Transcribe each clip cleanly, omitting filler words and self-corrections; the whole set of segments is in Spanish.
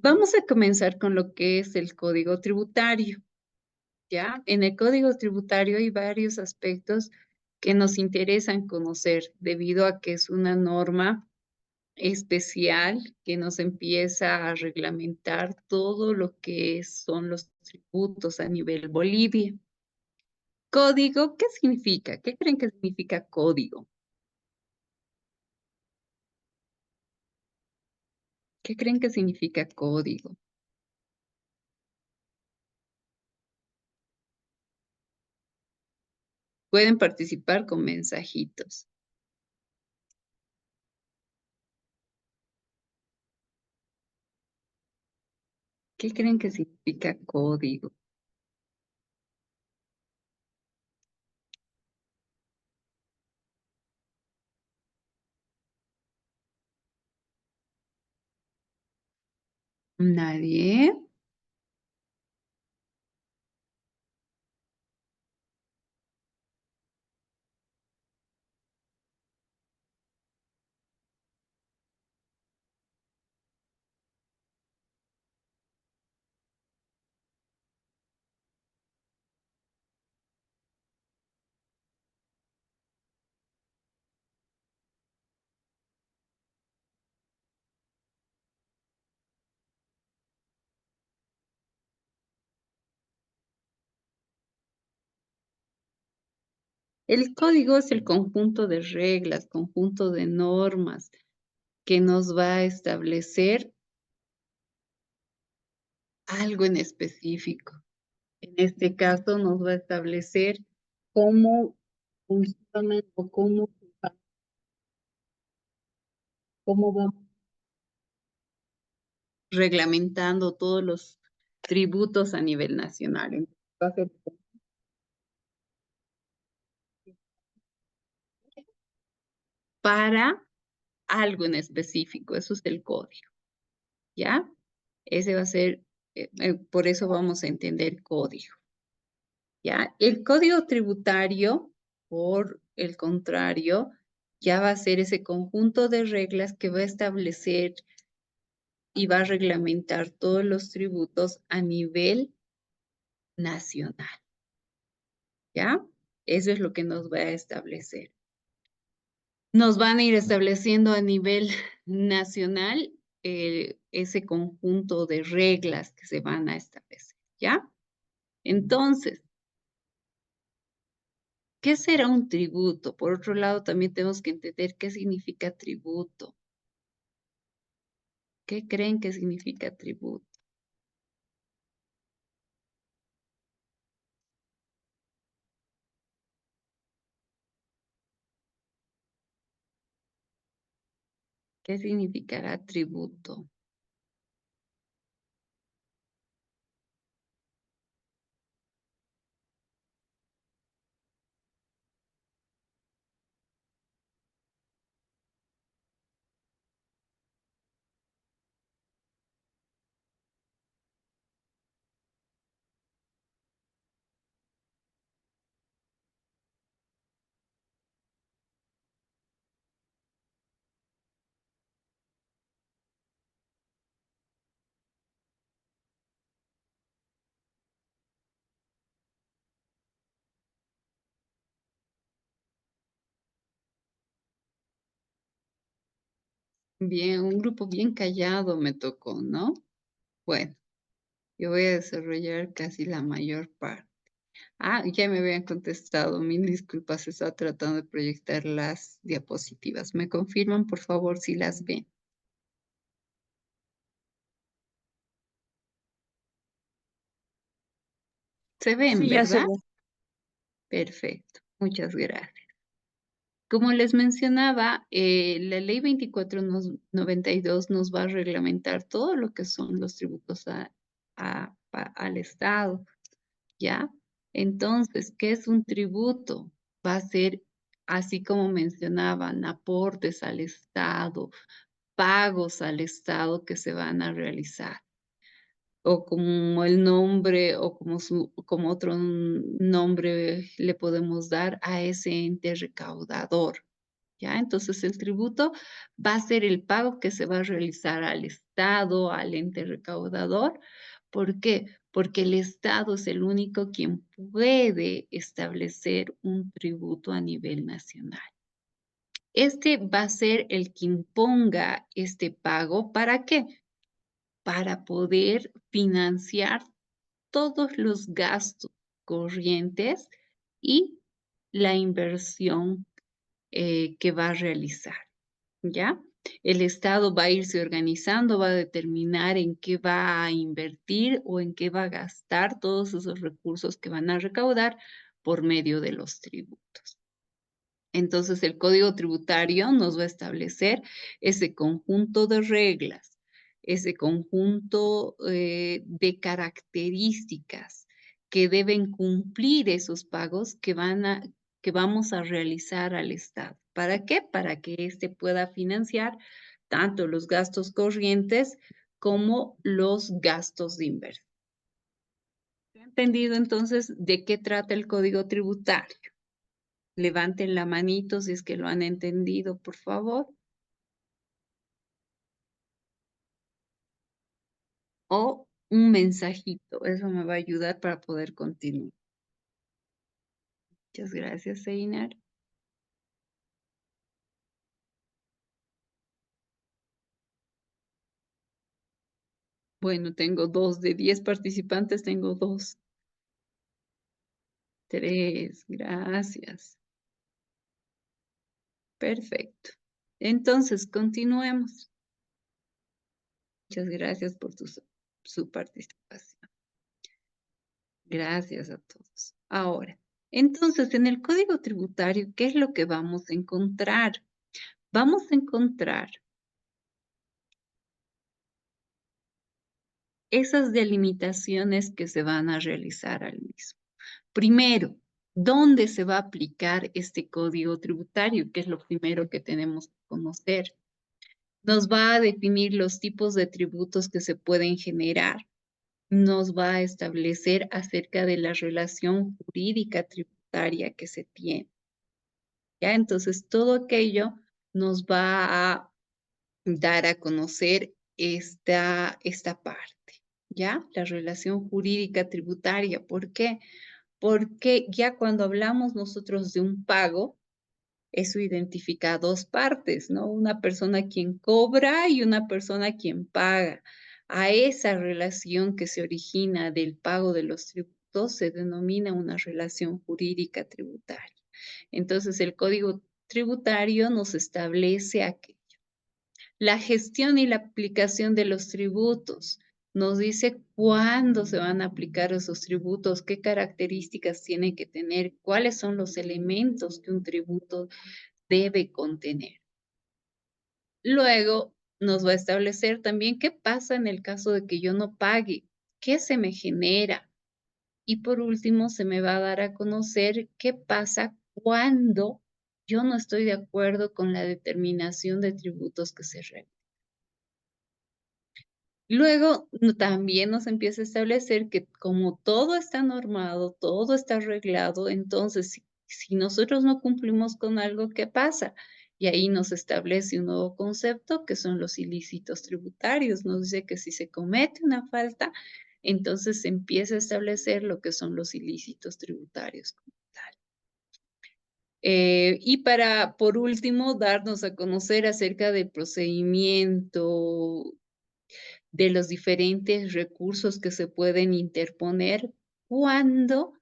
Vamos a comenzar con lo que es el código tributario, ¿ya? En el código tributario hay varios aspectos que nos interesan conocer debido a que es una norma especial que nos empieza a reglamentar todo lo que son los tributos a nivel Bolivia. Código, ¿qué significa? ¿Qué creen que significa código? ¿Qué creen que significa código? Pueden participar con mensajitos. ¿Qué creen que significa código? ¿Nadie? El código es el conjunto de reglas, conjunto de normas que nos va a establecer algo en específico. En este caso nos va a establecer cómo funciona o cómo vamos reglamentando todos los tributos a nivel nacional. Entonces, va a ser para algo en específico, eso es el código, ¿ya? Ese va a ser, por eso vamos a entender código. ¿Ya? El código tributario, por el contrario, ya va a ser ese conjunto de reglas que va a establecer y va a reglamentar todos los tributos a nivel nacional, ¿ya? Eso es lo que nos va a establecer. Nos van a ir estableciendo a nivel nacional ese conjunto de reglas que se van a establecer, ¿ya? Entonces, ¿qué será un tributo? Por otro lado, también tenemos que entender qué significa tributo. ¿Qué creen que significa tributo? ¿Qué significará tributo? Bien, un grupo bien callado me tocó, ¿no? Bueno, yo voy a desarrollar casi la mayor parte. Ah, ya me habían contestado. Mil disculpas, estaba tratando de proyectar las diapositivas. ¿Me confirman, por favor, si las ven? Se ven, Sí, ya se ¿verdad? ve. Perfecto. Muchas gracias. Como les mencionaba, la ley 2492 nos va a reglamentar todo lo que son los tributos al Estado, ¿ya? Entonces, ¿qué es un tributo? Va a ser, así como mencionaban, aportes al Estado, pagos al Estado que se van a realizar, o como el nombre, o como otro nombre le podemos dar a ese ente recaudador. ¿ya? Entonces, el tributo va a ser el pago que se va a realizar al Estado, al ente recaudador. ¿Por qué? Porque el Estado es el único quien puede establecer un tributo a nivel nacional. Este va a ser el que imponga este pago. ¿Para qué? Para poder financiar todos los gastos corrientes y la inversión que va a realizar, ¿ya? El Estado va a irse organizando, va a determinar en qué va a invertir o en qué va a gastar todos esos recursos que van a recaudar por medio de los tributos. Entonces, el Código Tributario nos va a establecer ese conjunto de reglas, ese conjunto de características que deben cumplir esos pagos que vamos a realizar al Estado. ¿Para qué? Para que éste pueda financiar tanto los gastos corrientes como los gastos de inversión. ¿Ha entendido entonces de qué trata el Código Tributario? Levanten la manito si es que lo han entendido, por favor. O un mensajito. Eso me va a ayudar para poder continuar. Muchas gracias, Einar. Bueno, tengo 2. De 10 participantes, tengo 2. 3. Gracias. Perfecto. Entonces, continuemos. Muchas gracias por su participación. Gracias a todos. Ahora, entonces, en el Código Tributario, ¿qué es lo que vamos a encontrar? Vamos a encontrar esas delimitaciones que se van a realizar al mismo. Primero, ¿dónde se va a aplicar este código tributario? Que es lo primero que tenemos que conocer. Nos va a definir los tipos de tributos que se pueden generar. Nos va a establecer acerca de la relación jurídica tributaria que se tiene. ¿Ya? Entonces, todo aquello nos va a dar a conocer esta parte, ¿ya? La relación jurídica tributaria. ¿Por qué? Porque ya cuando hablamos nosotros de un pago, eso identifica dos partes, ¿no? Una persona quien cobra y una persona quien paga. A esa relación que se origina del pago de los tributos se denomina una relación jurídica tributaria. Entonces, el Código Tributario nos establece aquello. La gestión y la aplicación de los tributos. Nos dice cuándo se van a aplicar esos tributos, qué características tienen que tener, cuáles son los elementos que un tributo debe contener. Luego nos va a establecer también qué pasa en el caso de que yo no pague, qué se me genera. Y por último, se me va a dar a conocer qué pasa cuando yo no estoy de acuerdo con la determinación de tributos que se realizan. Luego también nos empieza a establecer que como todo está normado, todo está arreglado, entonces si nosotros no cumplimos con algo, ¿qué pasa? Y ahí nos establece un nuevo concepto que son los ilícitos tributarios. Nos dice que si se comete una falta, entonces se empieza a establecer lo que son los ilícitos tributarios como tal. Y por último, darnos a conocer acerca del procedimiento de los diferentes recursos que se pueden interponer cuando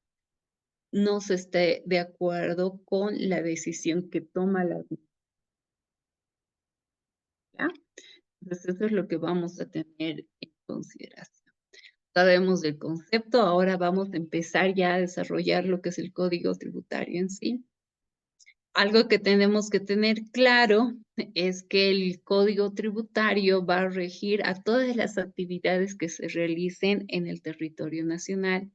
no se esté de acuerdo con la decisión que toma la autoridad. Entonces, eso es lo que vamos a tener en consideración. Sabemos del concepto, ahora vamos a empezar ya a desarrollar lo que es el código tributario en sí. Algo que tenemos que tener claro es que el código tributario va a regir a todas las actividades que se realicen en el territorio nacional.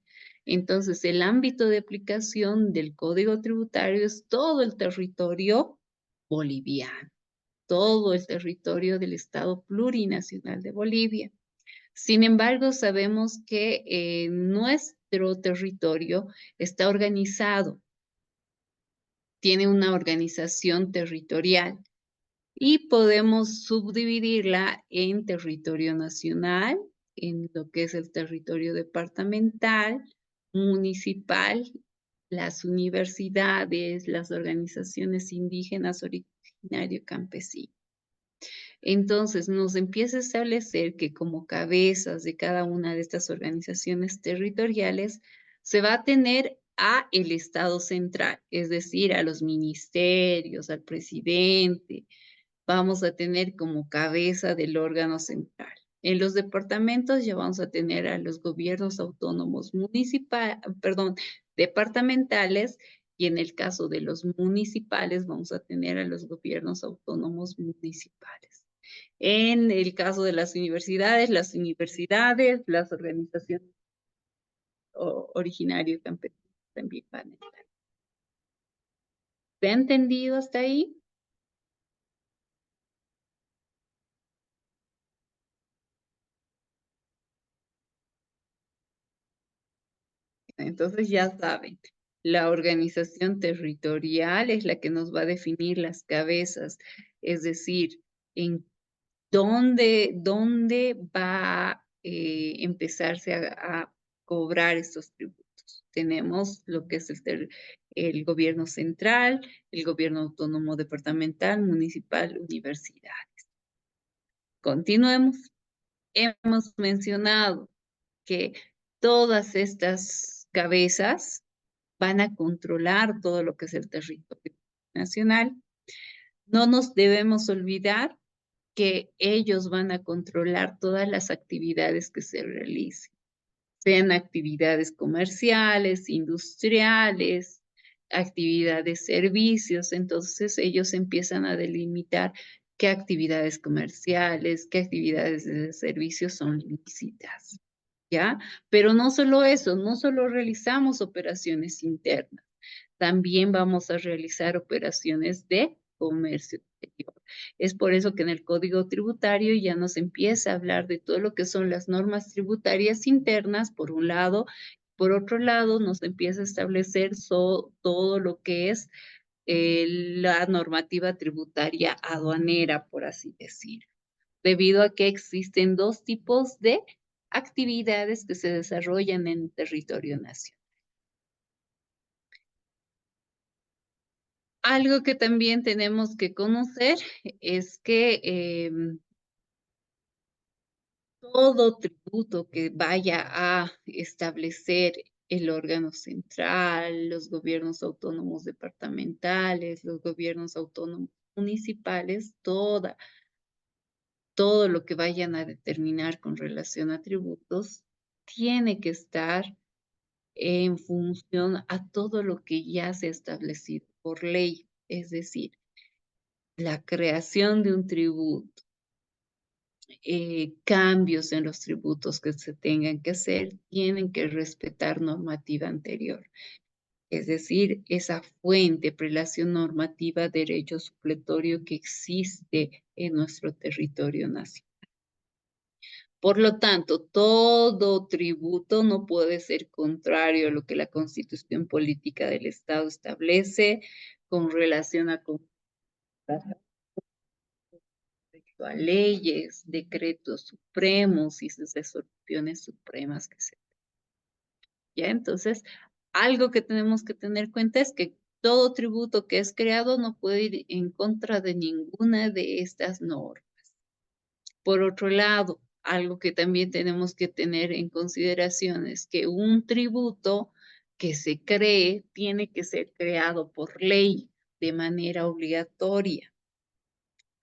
Entonces, el ámbito de aplicación del código tributario es todo el territorio boliviano, todo el territorio del Estado plurinacional de Bolivia. Sin embargo, sabemos que nuestro territorio está organizado tiene una organización territorial y podemos subdividirla en territorio nacional, en lo que es el territorio departamental, municipal, las universidades, las organizaciones indígenas originario campesino. Entonces, nos empieza a establecer que como cabezas de cada una de estas organizaciones territoriales se va a tener a el Estado central, es decir, a los ministerios, al presidente. Vamos a tener como cabeza del órgano central. En los departamentos ya vamos a tener a los gobiernos autónomos departamentales, y en el caso de los municipales vamos a tener a los gobiernos autónomos municipales. En el caso de las universidades, las organizaciones originarias campesinas también van a estar. ¿Se ha entendido hasta ahí? Entonces ya saben, la organización territorial es la que nos va a definir las cabezas, es decir, en dónde va a empezarse a cobrar estos tributos. Tenemos lo que es el gobierno central, el gobierno autónomo departamental, municipal, universidad. Continuemos. Hemos mencionado que todas estas cabezas van a controlar todo lo que es el territorio nacional. No nos debemos olvidar que ellos van a controlar todas las actividades que se realicen, sean actividades comerciales, industriales, actividades servicios. Entonces ellos empiezan a delimitar qué actividades comerciales, qué actividades de servicios son lícitas, ¿ya? Pero no solo eso, no solo realizamos operaciones internas, también vamos a realizar operaciones de comercio exterior. Es por eso que en el Código Tributario ya nos empieza a hablar de todo lo que son las normas tributarias internas, por un lado. Por otro lado, nos empieza a establecer todo lo que es la normativa tributaria aduanera, por así decirlo, debido a que existen dos tipos de actividades que se desarrollan en territorio nacional. Algo que también tenemos que conocer es que todo tributo que vaya a establecer el órgano central, los gobiernos autónomos departamentales, los gobiernos autónomos municipales, todo lo que vayan a determinar con relación a tributos, tiene que estar en función a todo lo que ya se ha establecido por ley. Es decir, la creación de un tributo, cambios en los tributos que se tengan que hacer, tienen que respetar normativa anterior. Es decir, esa fuente, prelación normativa, derecho supletorio que existe en nuestro territorio nacional. Por lo tanto, todo tributo no puede ser contrario a lo que la Constitución Política del Estado establece con relación a leyes, decretos supremos y sus resoluciones supremas que se. ¿Ya? Entonces, algo que tenemos que tener en cuenta es que todo tributo que es creado no puede ir en contra de ninguna de estas normas. Por otro lado, algo que también tenemos que tener en consideración es que un tributo que se cree tiene que ser creado por ley de manera obligatoria.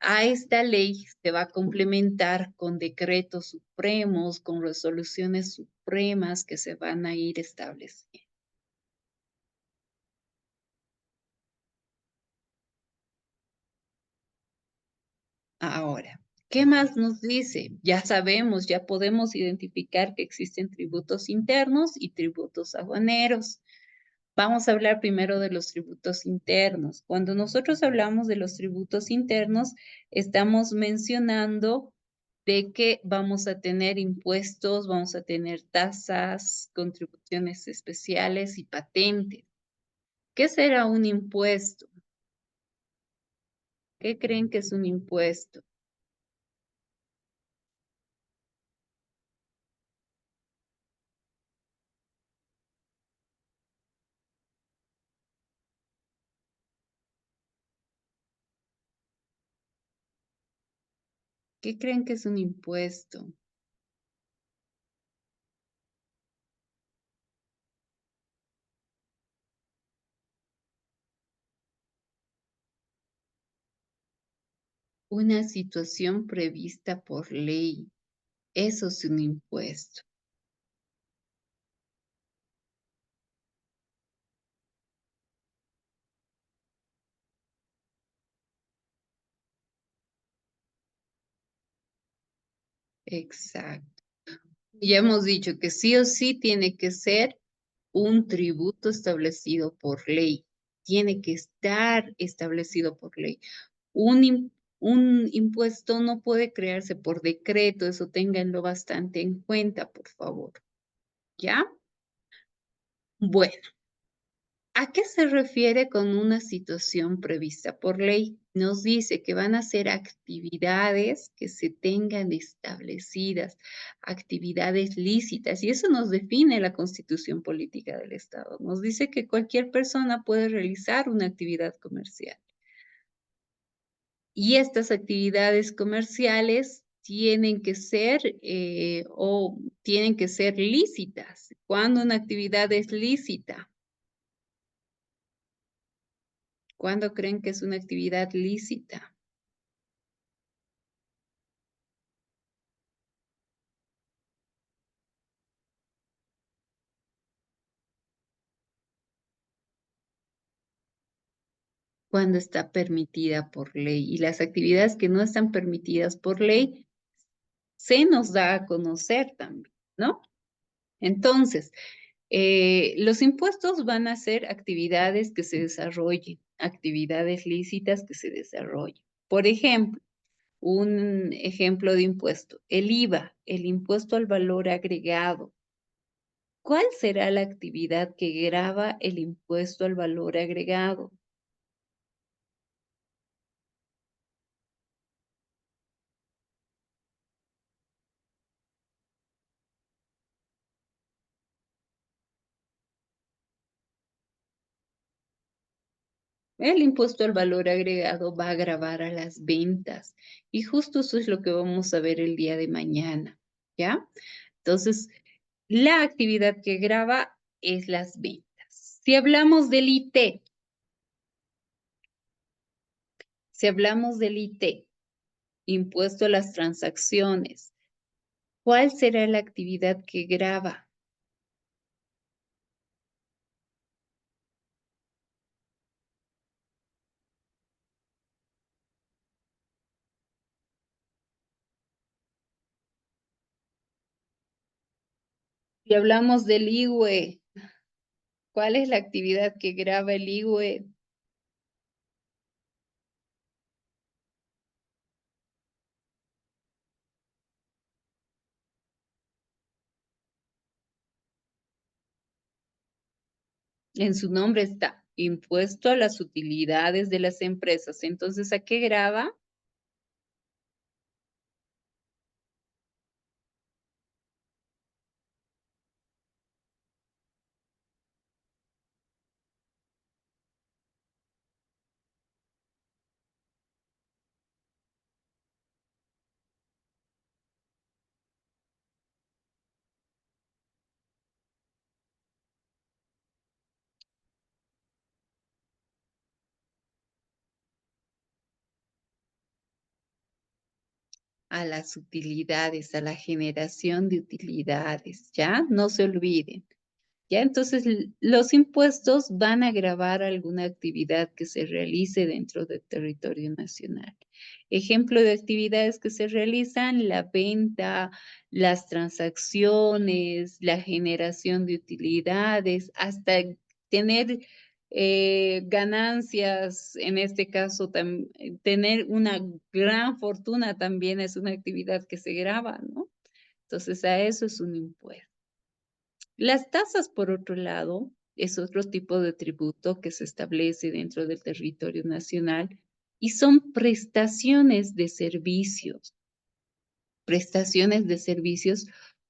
A esta ley se va a complementar con decretos supremos, con resoluciones supremas que se van a ir estableciendo. Ahora, ¿qué más nos dice? Ya sabemos, ya podemos identificar que existen tributos internos y tributos aduaneros. Vamos a hablar primero de los tributos internos. Cuando nosotros hablamos de los tributos internos, estamos mencionando de que vamos a tener impuestos, vamos a tener tasas, contribuciones especiales y patentes. ¿Qué será un impuesto? ¿Qué creen que es un impuesto? ¿Qué creen que es un impuesto? Una situación prevista por ley. Eso es un impuesto. Exacto. Ya hemos dicho que sí o sí tiene que ser un tributo establecido por ley. Tiene que estar establecido por ley. Un impuesto no puede crearse por decreto, eso ténganlo bastante en cuenta, por favor. ¿Ya? Bueno, ¿a qué se refiere con una situación prevista por ley? Nos dice que van a ser actividades que se tengan establecidas, actividades lícitas, y eso nos define la Constitución Política del Estado. Nos dice que cualquier persona puede realizar una actividad comercial. Y estas actividades comerciales tienen que ser o tienen que ser lícitas. ¿Cuándo una actividad es lícita? ¿Cuándo creen que es una actividad lícita? Cuando está permitida por ley. Y las actividades que no están permitidas por ley se nos da a conocer también, ¿no? Entonces, los impuestos van a ser actividades que se desarrollen, actividades lícitas que se desarrollen. Por ejemplo, un ejemplo de impuesto, el IVA, el impuesto al valor agregado. ¿Cuál será la actividad que grava el impuesto al valor agregado? El impuesto al valor agregado va a gravar a las ventas y justo eso es lo que vamos a ver el día de mañana, ¿ya? Entonces, la actividad que grava es las ventas. Si hablamos del IT, si hablamos del IT, impuesto a las transacciones, ¿cuál será la actividad que grava? Si hablamos del IWE, ¿cuál es la actividad que grava el IWE? En su nombre está impuesto a las utilidades de las empresas. Entonces, ¿a qué grava? A las utilidades, a la generación de utilidades, ¿ya? No se olviden. ¿Ya? Entonces, los impuestos van a gravar alguna actividad que se realice dentro del territorio nacional. Ejemplo de actividades que se realizan, la venta, las transacciones, la generación de utilidades, hasta tener ganancias, en este caso, tener una gran fortuna también es una actividad que se grava, ¿no? Entonces, a eso es un impuesto. Las tasas, por otro lado, es otro tipo de tributo que se establece dentro del territorio nacional y son prestaciones de servicios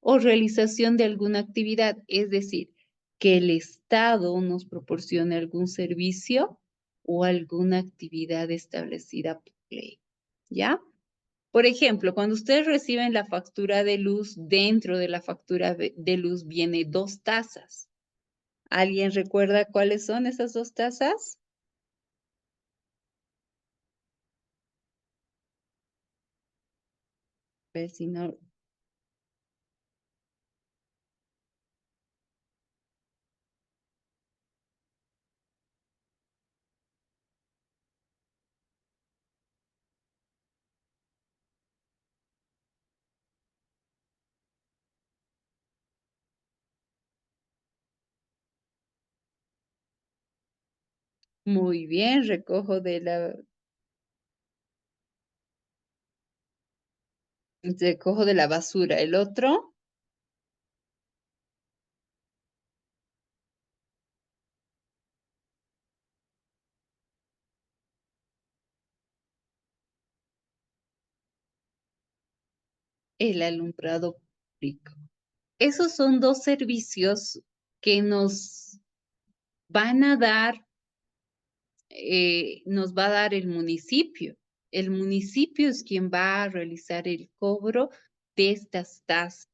o realización de alguna actividad, es decir, que el Estado nos proporcione algún servicio o alguna actividad establecida por ley, ¿ya? Por ejemplo, cuando ustedes reciben la factura de luz, dentro de la factura de luz viene dos tazas. ¿Alguien recuerda cuáles son esas dos tazas? A ver si no. Muy bien, recojo de la basura. El otro, el alumbrado público. Esos son dos servicios que van a dar, nos va a dar el municipio. El municipio es quien va a realizar el cobro de estas tasas,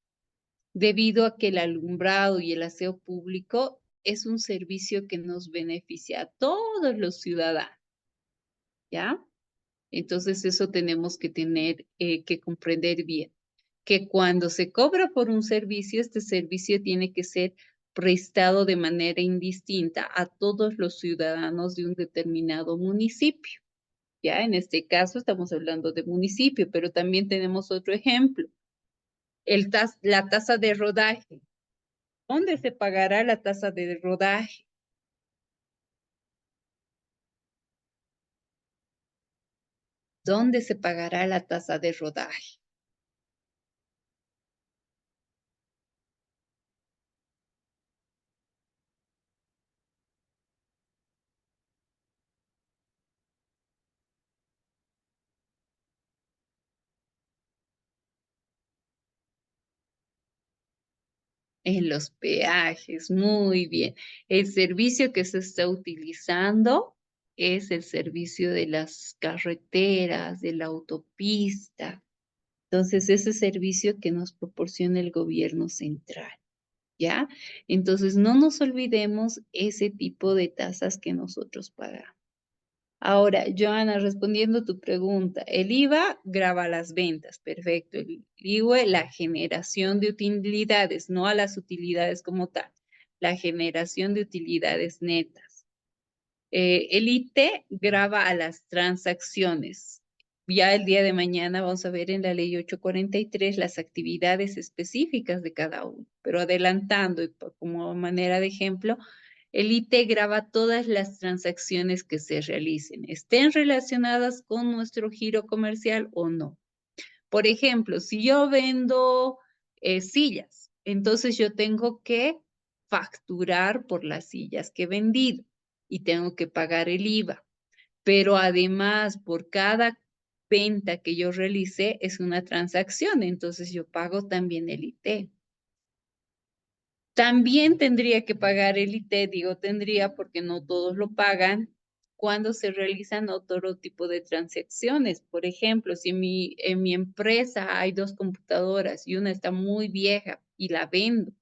debido a que el alumbrado y el aseo público es un servicio que nos beneficia a todos los ciudadanos, ¿ya? Entonces eso tenemos que tener, que comprender bien, que cuando se cobra por un servicio, este servicio tiene que ser prestado de manera indistinta a todos los ciudadanos de un determinado municipio. Ya, en este caso estamos hablando de municipio, pero también tenemos otro ejemplo, la tasa de rodaje. ¿Dónde se pagará la tasa de rodaje? ¿Dónde se pagará la tasa de rodaje? En los peajes, muy bien. El servicio que se está utilizando es el servicio de las carreteras, de la autopista. Entonces, ese servicio que nos proporciona el gobierno central, ¿ya? Entonces, no nos olvidemos ese tipo de tasas que nosotros pagamos. Ahora, Joana, respondiendo tu pregunta, el IVA grava las ventas, perfecto. El IVA, la generación de utilidades, no a las utilidades como tal, la generación de utilidades netas. El IT grava a las transacciones. Ya el día de mañana vamos a ver en la ley 843 las actividades específicas de cada uno, pero adelantando y como manera de ejemplo, el IT graba todas las transacciones que se realicen, estén relacionadas con nuestro giro comercial o no. Por ejemplo, si yo vendo sillas, entonces yo tengo que facturar por las sillas que he vendido y tengo que pagar el IVA. Pero además, por cada venta que yo realice es una transacción, entonces yo pago también el IT. También tendría que pagar el IT, digo tendría porque no todos lo pagan cuando se realizan otro tipo de transacciones. Por ejemplo, si en mi empresa hay dos computadoras y una está muy vieja y la vendo,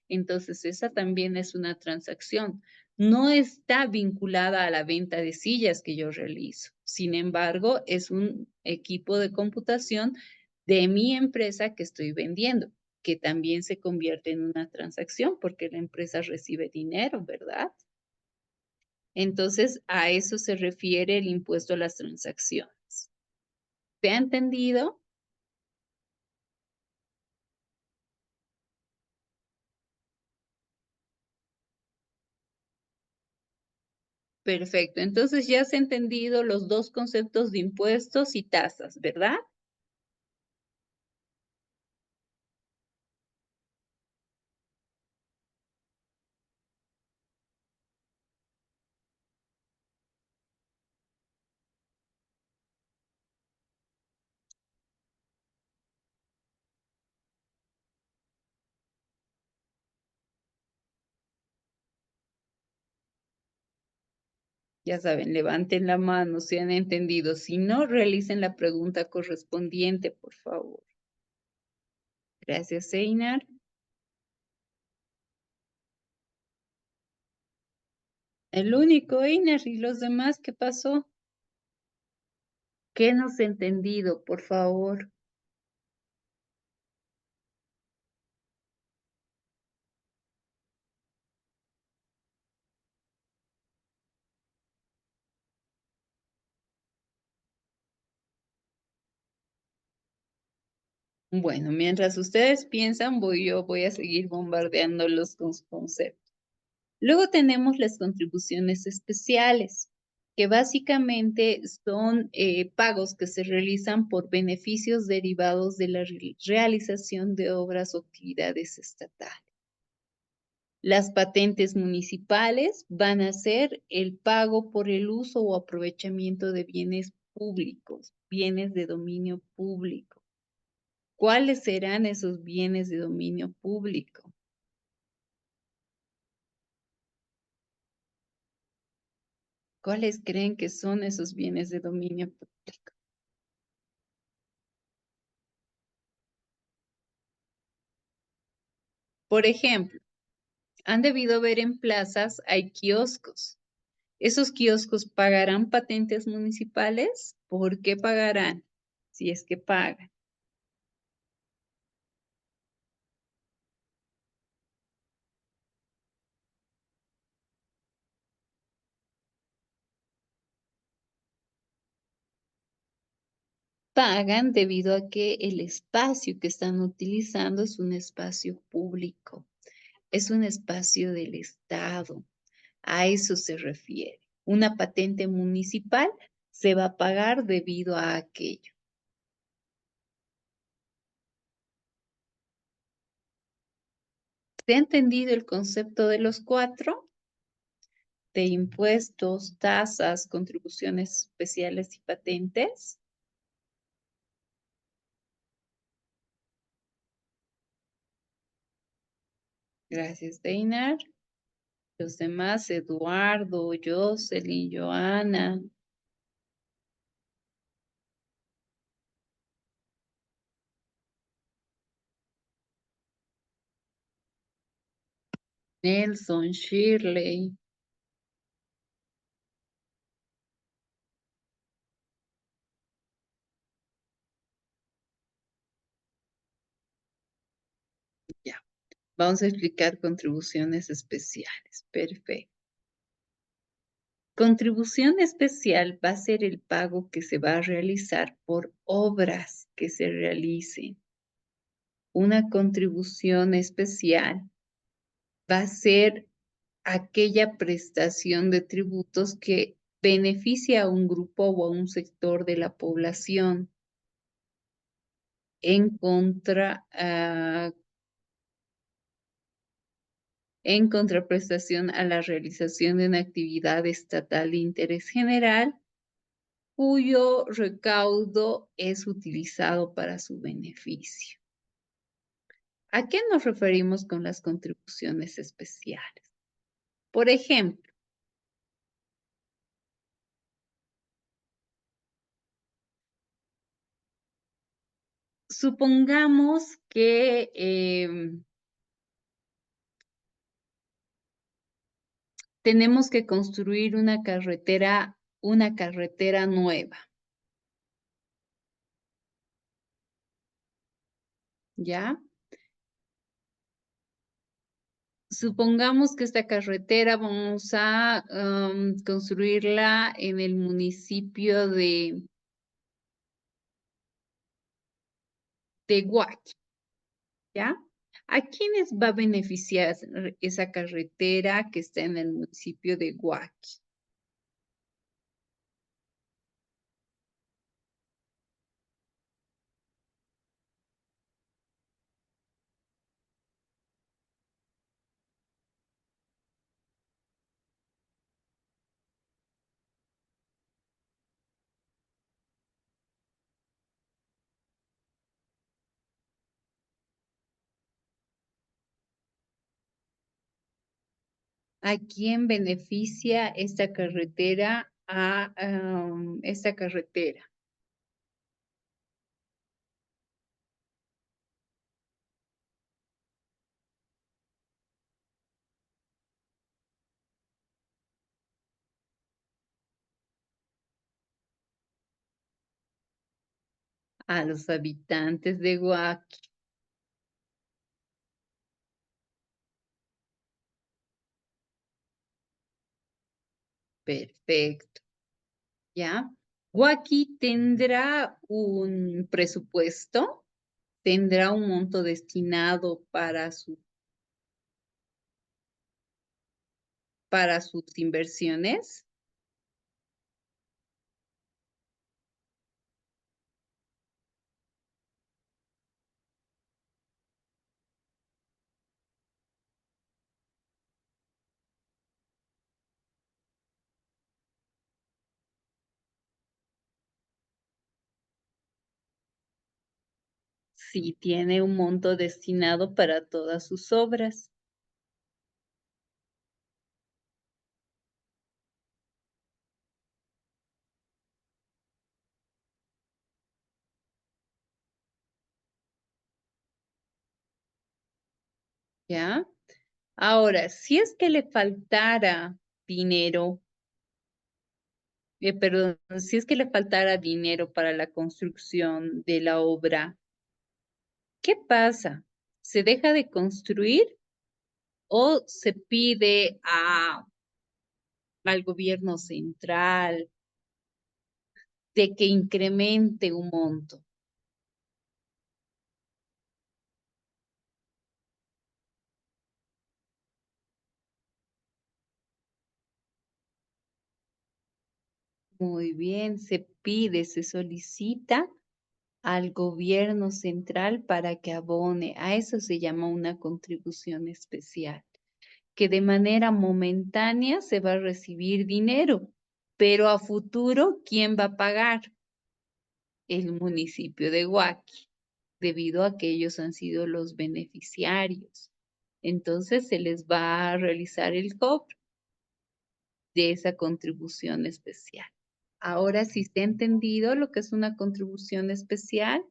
entonces esa también es una transacción. No está vinculada a la venta de sillas que yo realizo. Sin embargo, es un equipo de computación de mi empresa que estoy vendiendo, que también se convierte en una transacción porque la empresa recibe dinero, ¿verdad? Entonces, a eso se refiere el impuesto a las transacciones. ¿Te ha entendido? Perfecto. Entonces ya has entendido los dos conceptos de impuestos y tasas, ¿verdad? Ya saben, levanten la mano si han entendido. Si no, realicen la pregunta correspondiente, por favor. Gracias, Einar. El único, Einar, ¿y los demás qué pasó? ¿Qué no se ha entendido, por favor? Bueno, mientras ustedes piensan, voy a seguir bombardeándolos con su conceptos. Luego tenemos las contribuciones especiales, que básicamente son pagos que se realizan por beneficios derivados de la realización de obras o actividades estatales. Las patentes municipales van a ser el pago por el uso o aprovechamiento de bienes públicos, bienes de dominio público. ¿Cuáles serán esos bienes de dominio público? ¿Cuáles creen que son esos bienes de dominio público? Por ejemplo, han debido ver en plazas, hay kioscos. ¿Esos kioscos pagarán patentes municipales? ¿Por qué pagarán? Si es que pagan. Pagan debido a que el espacio que están utilizando es un espacio público, es un espacio del Estado. A eso se refiere. Una patente municipal se va a pagar debido a aquello. ¿Se ha entendido el concepto de los cuatro? De impuestos, tasas, contribuciones especiales y patentes. Gracias, Deinar. Los demás, Eduardo, Jocelyn, Joana, Nelson, Shirley. Ya, vamos a explicar contribuciones especiales. Perfecto. Contribución especial va a ser el pago que se va a realizar por obras que se realicen. Una contribución especial va a ser aquella prestación de tributos que beneficia a un grupo o a un sector de la población en contra, en contraprestación a la realización de una actividad estatal de interés general cuyo recaudo es utilizado para su beneficio. ¿A qué nos referimos con las contribuciones especiales? Por ejemplo, supongamos que tenemos que construir una carretera nueva, ¿ya? Supongamos que esta carretera vamos a construirla en el municipio de Huachi, ¿ya? ¿A quiénes va a beneficiar esa carretera que está en el municipio de Huachi? ¿A quién beneficia esta carretera? Esta carretera. A los habitantes de Huaki. Perfecto. ¿Ya? Huaki tendrá un presupuesto, tendrá un monto destinado para sus inversiones. Sí, tiene un monto destinado para todas sus obras. ¿Ya? Ahora, si es que le faltara dinero, perdón, si es que le faltara dinero para la construcción de la obra, ¿qué pasa? ¿Se deja de construir o se pide al gobierno central de que incremente un monto? Muy bien, se pide, se solicita al gobierno central para que abone. A eso se llama una contribución especial, que de manera momentánea se va a recibir dinero, pero a futuro, ¿quién va a pagar? El municipio de Huaki, debido a que ellos han sido los beneficiarios. Entonces se les va a realizar el cobro de esa contribución especial. Ahora, si se ha entendido lo que es una contribución especial,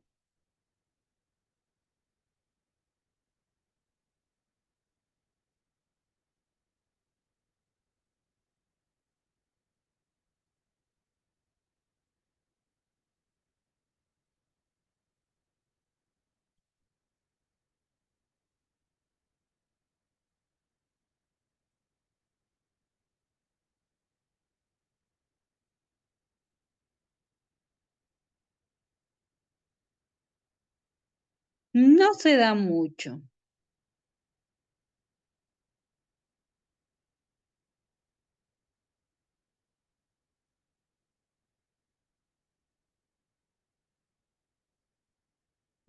no se da mucho.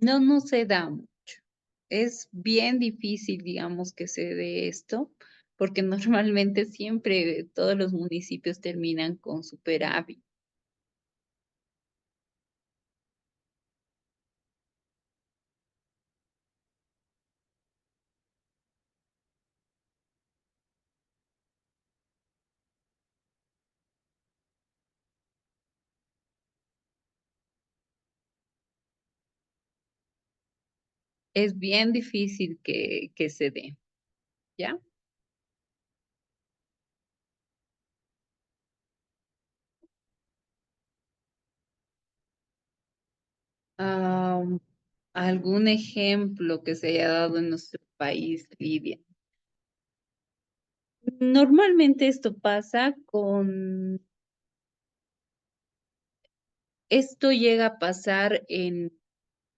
No, no se da mucho. Es bien difícil, digamos, que se dé esto, porque normalmente siempre todos los municipios terminan con superávit. Es bien difícil que se dé, ¿ya? Ah, ¿algún ejemplo que se haya dado en nuestro país, Lidia? Normalmente esto pasa esto llega a pasar en,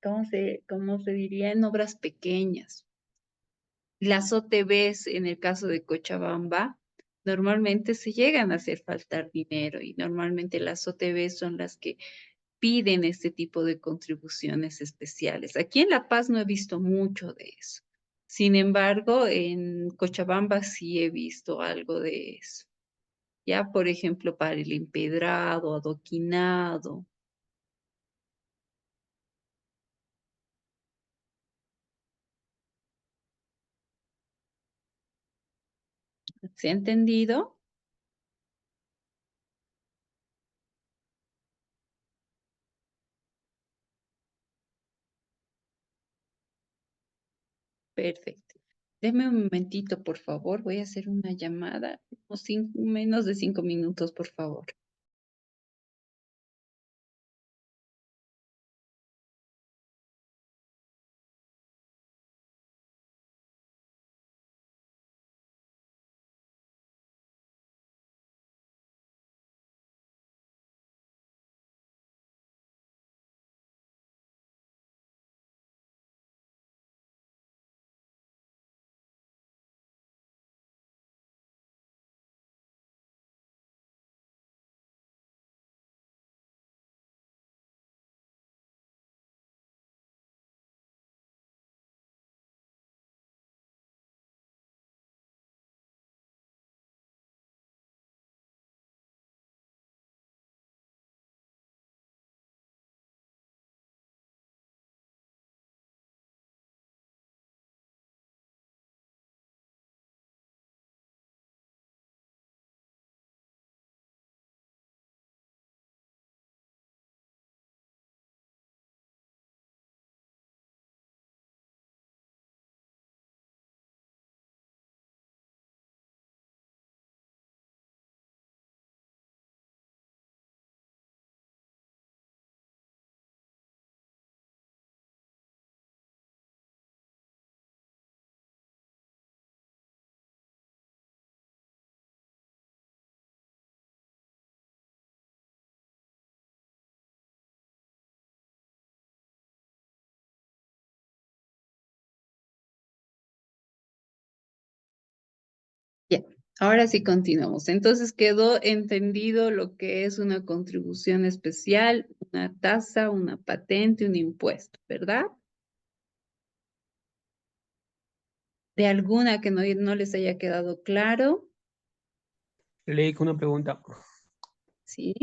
cómo se diría? En obras pequeñas. Las OTBs, en el caso de Cochabamba, normalmente se llegan a hacer faltar dinero y normalmente las OTBs son las que piden este tipo de contribuciones especiales. Aquí en La Paz no he visto mucho de eso. Sin embargo, en Cochabamba sí he visto algo de eso. Ya, por ejemplo, para el empedrado, adoquinado. ¿Se ha entendido? Perfecto. Deme un momentito, por favor. Voy a hacer una llamada. Menos de 5 minutos, por favor. Ya, ahora sí continuamos. Entonces quedó entendido lo que es una contribución especial, una tasa, una patente, un impuesto, ¿verdad? De alguna que no les haya quedado claro, Leí una pregunta. ¿sí?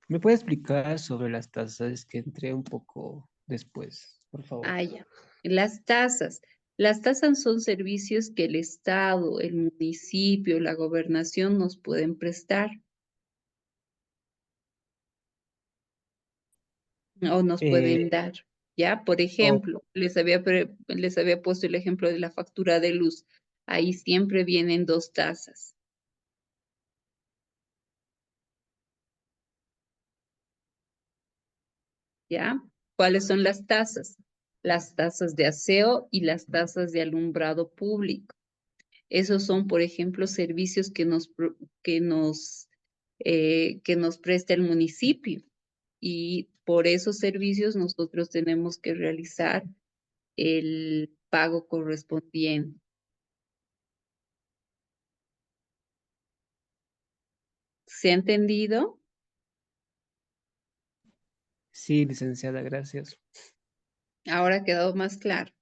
¿Me puede explicar sobre las tasas? Es que entré un poco después, por favor. Ah, ya. Las tasas. Las tasas son servicios que el Estado, el municipio, la gobernación nos pueden prestar o nos pueden Eh, dar. ¿Ya? Por oh, ejemplo, les había puesto el ejemplo de la factura de luz. Ahí siempre vienen dos tasas. ¿Ya? ¿Cuáles son las tasas? Las tasas de aseo y las tasas de alumbrado público. Esos son, por ejemplo, servicios que nos presta el municipio y por esos servicios nosotros tenemos que realizar el pago correspondiente. ¿Se ha entendido? sí, licenciada, gracias. Ahora ha quedado más claro.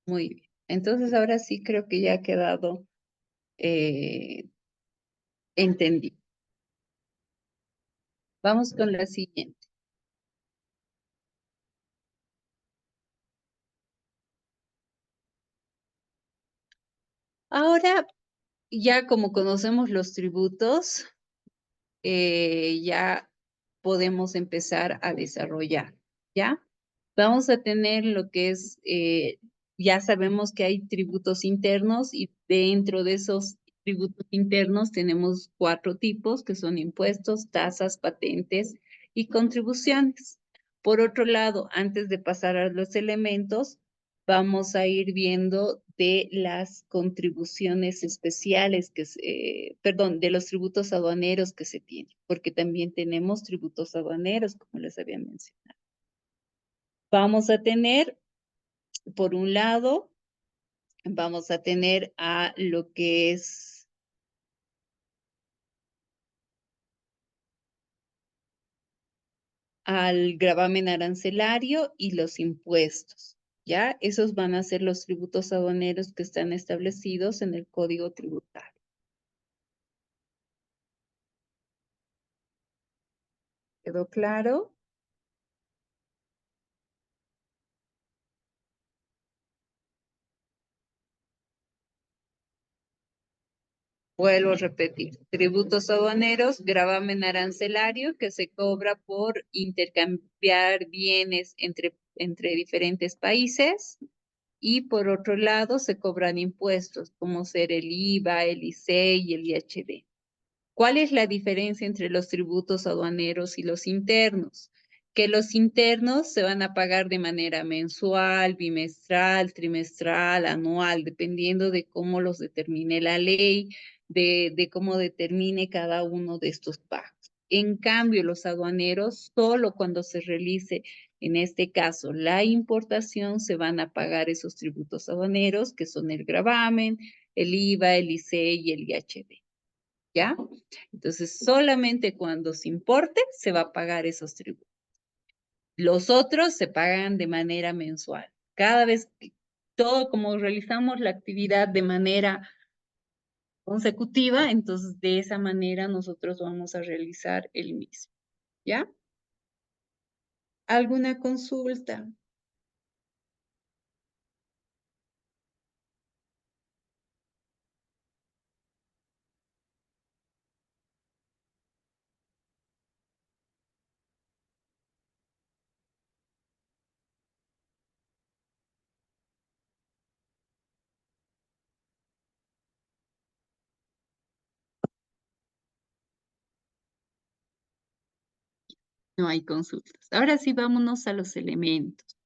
Muy bien. Entonces ahora sí creo que ya ha quedado eh, entendido. Vamos con la siguiente. Ahora, ya como conocemos los tributos, ya podemos empezar a desarrollar, ¿ya? Vamos a tener lo que es, ya sabemos que hay tributos internos y dentro de esos tributos internos tenemos 4 tipos que son impuestos, tasas, patentes y contribuciones. Por otro lado, antes de pasar a los elementos, vamos a ir viendo de las contribuciones especiales perdón, de los tributos aduaneros que se tienen, porque también tenemos tributos aduaneros, como les había mencionado. Vamos a tener, por un lado, vamos a tener a lo que es al gravamen arancelario y los impuestos. ¿ya? Esos van a ser los tributos aduaneros que están establecidos en el Código Tributario. ¿Quedó claro? Vuelvo a repetir, tributos aduaneros, gravamen arancelario que se cobra por intercambiar bienes entre diferentes países y por otro lado se cobran impuestos como ser el IVA, el ICE y el IHD. ¿Cuál es la diferencia entre los tributos aduaneros y los internos? Que los internos se van a pagar de manera mensual, bimestral, trimestral, anual, dependiendo de cómo los determine la ley, de cómo determine cada uno de estos pagos. En cambio, los aduaneros, solo cuando se realice, en este caso, la importación, se van a pagar esos tributos aduaneros, que son el gravamen, el IVA, el ICE y el IHD. ¿Ya? Entonces, solamente cuando se importe se va a pagar esos tributos. Los otros se pagan de manera mensual. Cada vez que todo, como realizamos la actividad de manera consecutiva, entonces de esa manera nosotros vamos a realizar el mismo. ¿Ya? ¿Alguna consulta? No hay consultas. Ahora sí, vámonos a los elementos.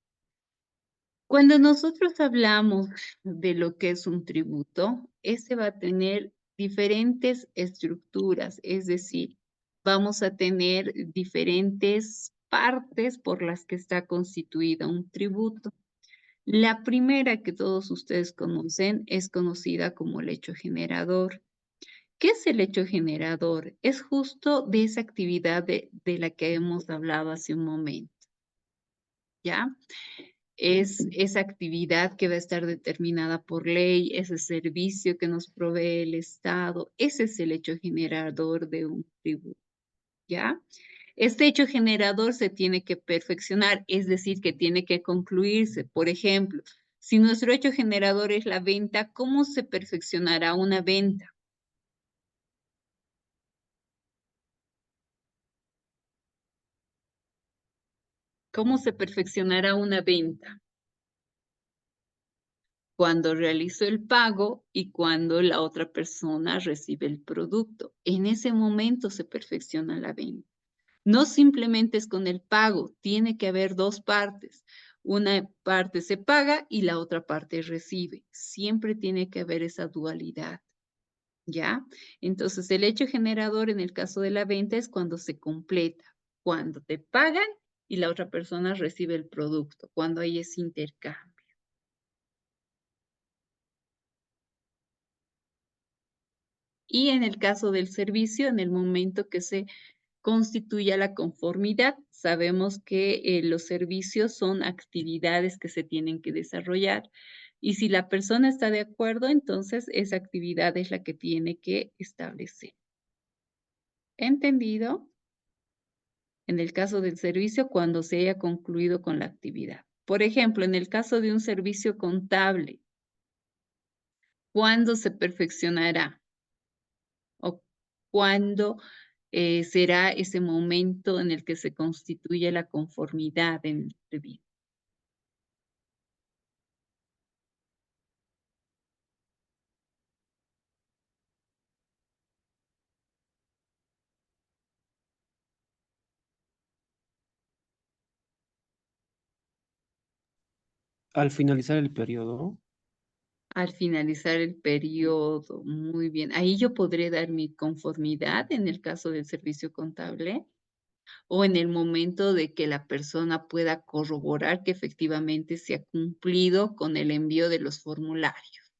Cuando nosotros hablamos de lo que es un tributo, este va a tener diferentes estructuras, es decir, vamos a tener diferentes partes por las que está constituida un tributo. La primera que todos ustedes conocen es conocida como el hecho generador. ¿Qué es el hecho generador? Es justo de esa actividad de la que hemos hablado hace un momento, ¿ya? Es esa actividad que va a estar determinada por ley, ese servicio que nos provee el Estado, ese es el hecho generador de un tributo, ¿ya? Este hecho generador se tiene que perfeccionar, es decir, que tiene que concluirse. Por ejemplo, si nuestro hecho generador es la venta, ¿cómo se perfeccionará una venta? ¿Cómo se perfeccionará una venta? Cuando realizo el pago y cuando la otra persona recibe el producto. En ese momento se perfecciona la venta. No simplemente es con el pago, tiene que haber dos partes. Una parte se paga y la otra parte recibe. Siempre tiene que haber esa dualidad, ¿ya? Entonces, el hecho generador en el caso de la venta es cuando se completa, cuando te pagan y la otra persona recibe el producto, cuando hay ese intercambio. Y en el caso del servicio, en el momento que se constituya la conformidad, sabemos que los servicios son actividades que se tienen que desarrollar y si la persona está de acuerdo, entonces esa actividad es la que tiene que establecer. ¿Entendido? En el caso del servicio, cuando se haya concluido con la actividad. Por ejemplo, en el caso de un servicio contable, ¿cuándo se perfeccionará? ¿O cuándo será ese momento en el que se constituye la conformidad en el servicio? Al finalizar el periodo, Al finalizar el periodo, muy bien. Ahí yo podré dar mi conformidad en el caso del servicio contable o en el momento de que la persona pueda corroborar que efectivamente se ha cumplido con el envío de los formularios.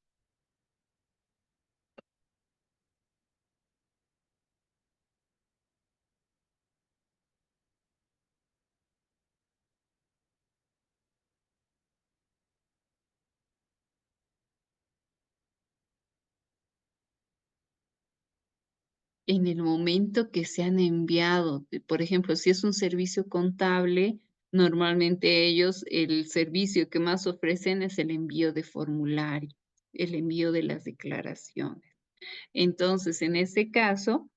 en el momento que se han enviado. Por ejemplo, si es un servicio contable, normalmente ellos, el servicio que más ofrecen es el envío de formulario, el envío de las declaraciones. Entonces, en ese caso,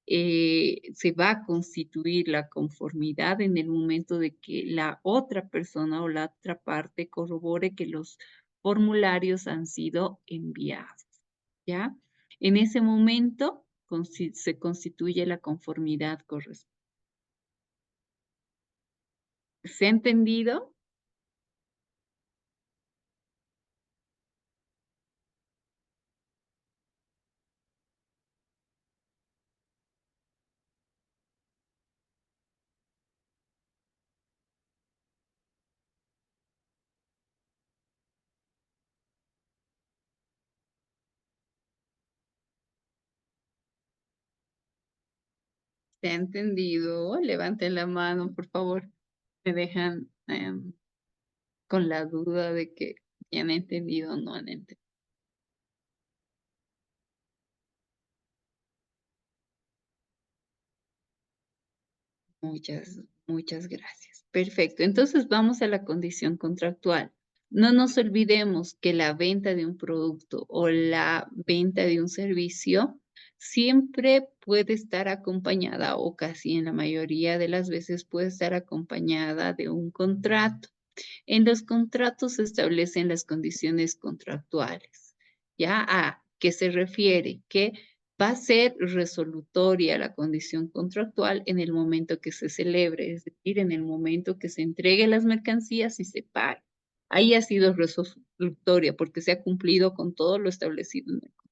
se va a constituir la conformidad en el momento de que la otra persona o la otra parte corrobore que los formularios han sido enviados, ¿ya? En ese momento se constituye la conformidad correspondiente. ¿Se ha entendido? ¿Se ha entendido? Levanten la mano, por favor. Me dejan con la duda de que si han entendido o no han entendido. Muchas gracias. Perfecto. Entonces vamos a la condición contractual. No nos olvidemos que la venta de un producto o la venta de un servicio siempre puede estar acompañada, o casi en la mayoría de las veces puede estar acompañada de un contrato. En los contratos se establecen las condiciones contractuales. ¿Ya? ¿A qué se refiere? Que va a ser resolutoria la condición contractual en el momento que se celebre, es decir, en el momento que se entreguen las mercancías y se pague. Ahí ha sido resolutoria porque se ha cumplido con todo lo establecido en el contrato.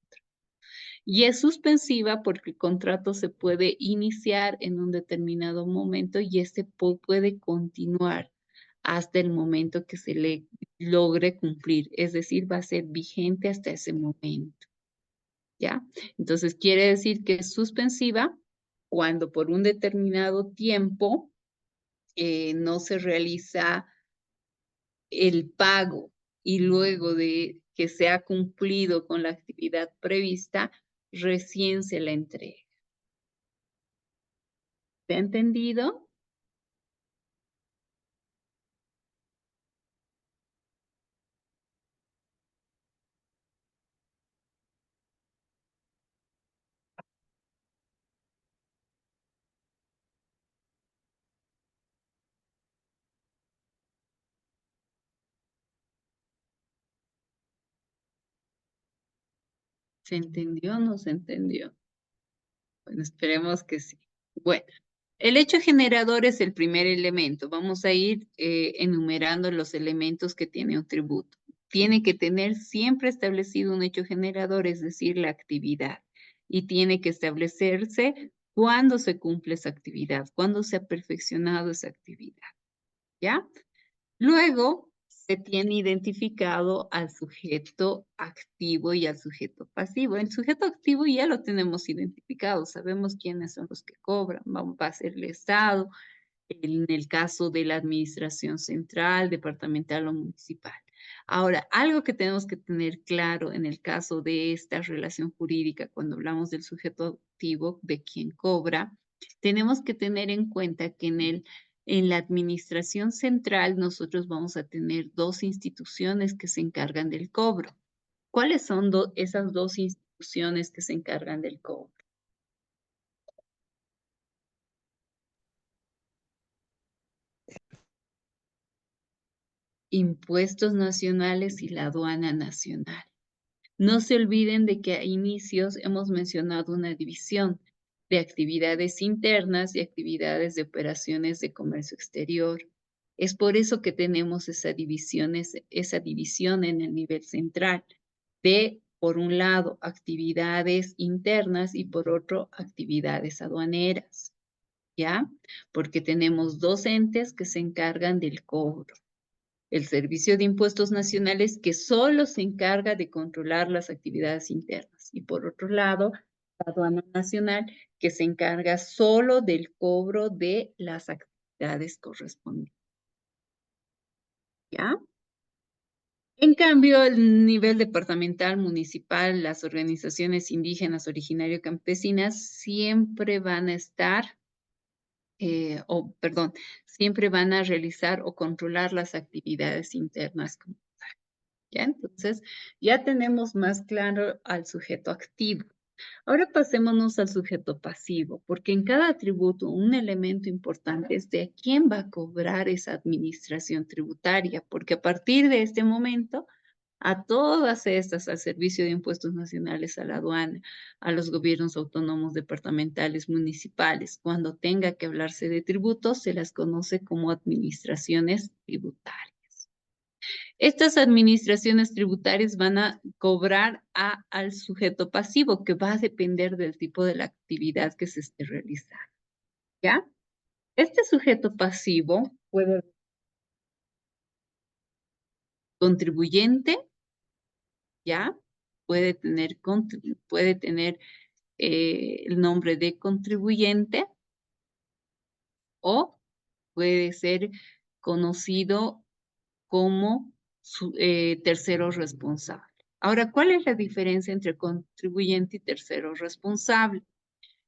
Y es suspensiva porque el contrato se puede iniciar en un determinado momento y este puede continuar hasta el momento que se le logre cumplir, es decir, va a ser vigente hasta ese momento, ¿ya? Entonces quiere decir que es suspensiva cuando por un determinado tiempo no se realiza el pago y luego de que se ha cumplido con la actividad prevista, recién se la entrega. ¿Se ha entendido? ¿Se entendió o no se entendió? Bueno, esperemos que sí. Bueno, el hecho generador es el primer elemento. Vamos a ir enumerando los elementos que tiene un tributo. Tiene que tener siempre establecido un hecho generador, es decir, la actividad. Y tiene que establecerse cuándo se cumple esa actividad, cuándo se ha perfeccionado esa actividad. ¿Ya? Luego se tiene identificado al sujeto activo y al sujeto pasivo. El sujeto activo ya lo tenemos identificado, sabemos quiénes son los que cobran, va a ser el Estado, en el caso de la administración central, departamental o municipal. Ahora, algo que tenemos que tener claro en el caso de esta relación jurídica, cuando hablamos del sujeto activo, de quien cobra, tenemos que tener en cuenta que en la administración central nosotros vamos a tener dos instituciones que se encargan del cobro. ¿Cuáles son esas dos instituciones que se encargan del cobro? Impuestos nacionales y la aduana nacional. No se olviden de que a inicios hemos mencionado una división de actividades internas y actividades de operaciones de comercio exterior. Es por eso que tenemos esa división en el nivel central de, por un lado, actividades internas y por otro, actividades aduaneras, ¿ya? Porque tenemos dos entes que se encargan del cobro. El Servicio de Impuestos Nacionales, que solo se encarga de controlar las actividades internas. Y por otro lado, la Aduana Nacional, que se encarga solo del cobro de las actividades correspondientes. ¿Ya? En cambio, el nivel departamental, municipal, las organizaciones indígenas, originario-campesinas, siempre van a estar, perdón, siempre van a realizar o controlar las actividades internas. ¿Ya? Entonces, ya tenemos más claro al sujeto activo. Ahora pasémonos al sujeto pasivo, porque en cada tributo un elemento importante es de quién va a cobrar esa administración tributaria, porque a partir de este momento, a todas estas, al Servicio de Impuestos Nacionales, a la aduana, a los gobiernos autónomos departamentales, municipales, cuando tenga que hablarse de tributos, se las conoce como administraciones tributarias. Estas administraciones tributarias van a cobrar al sujeto pasivo, que va a depender del tipo de la actividad que se esté realizando, ¿ya? Este sujeto pasivo puede ser contribuyente, ¿ya? Puede tener el nombre de contribuyente o puede ser conocido como tercero responsable. Ahora, ¿cuál es la diferencia entre contribuyente y tercero responsable?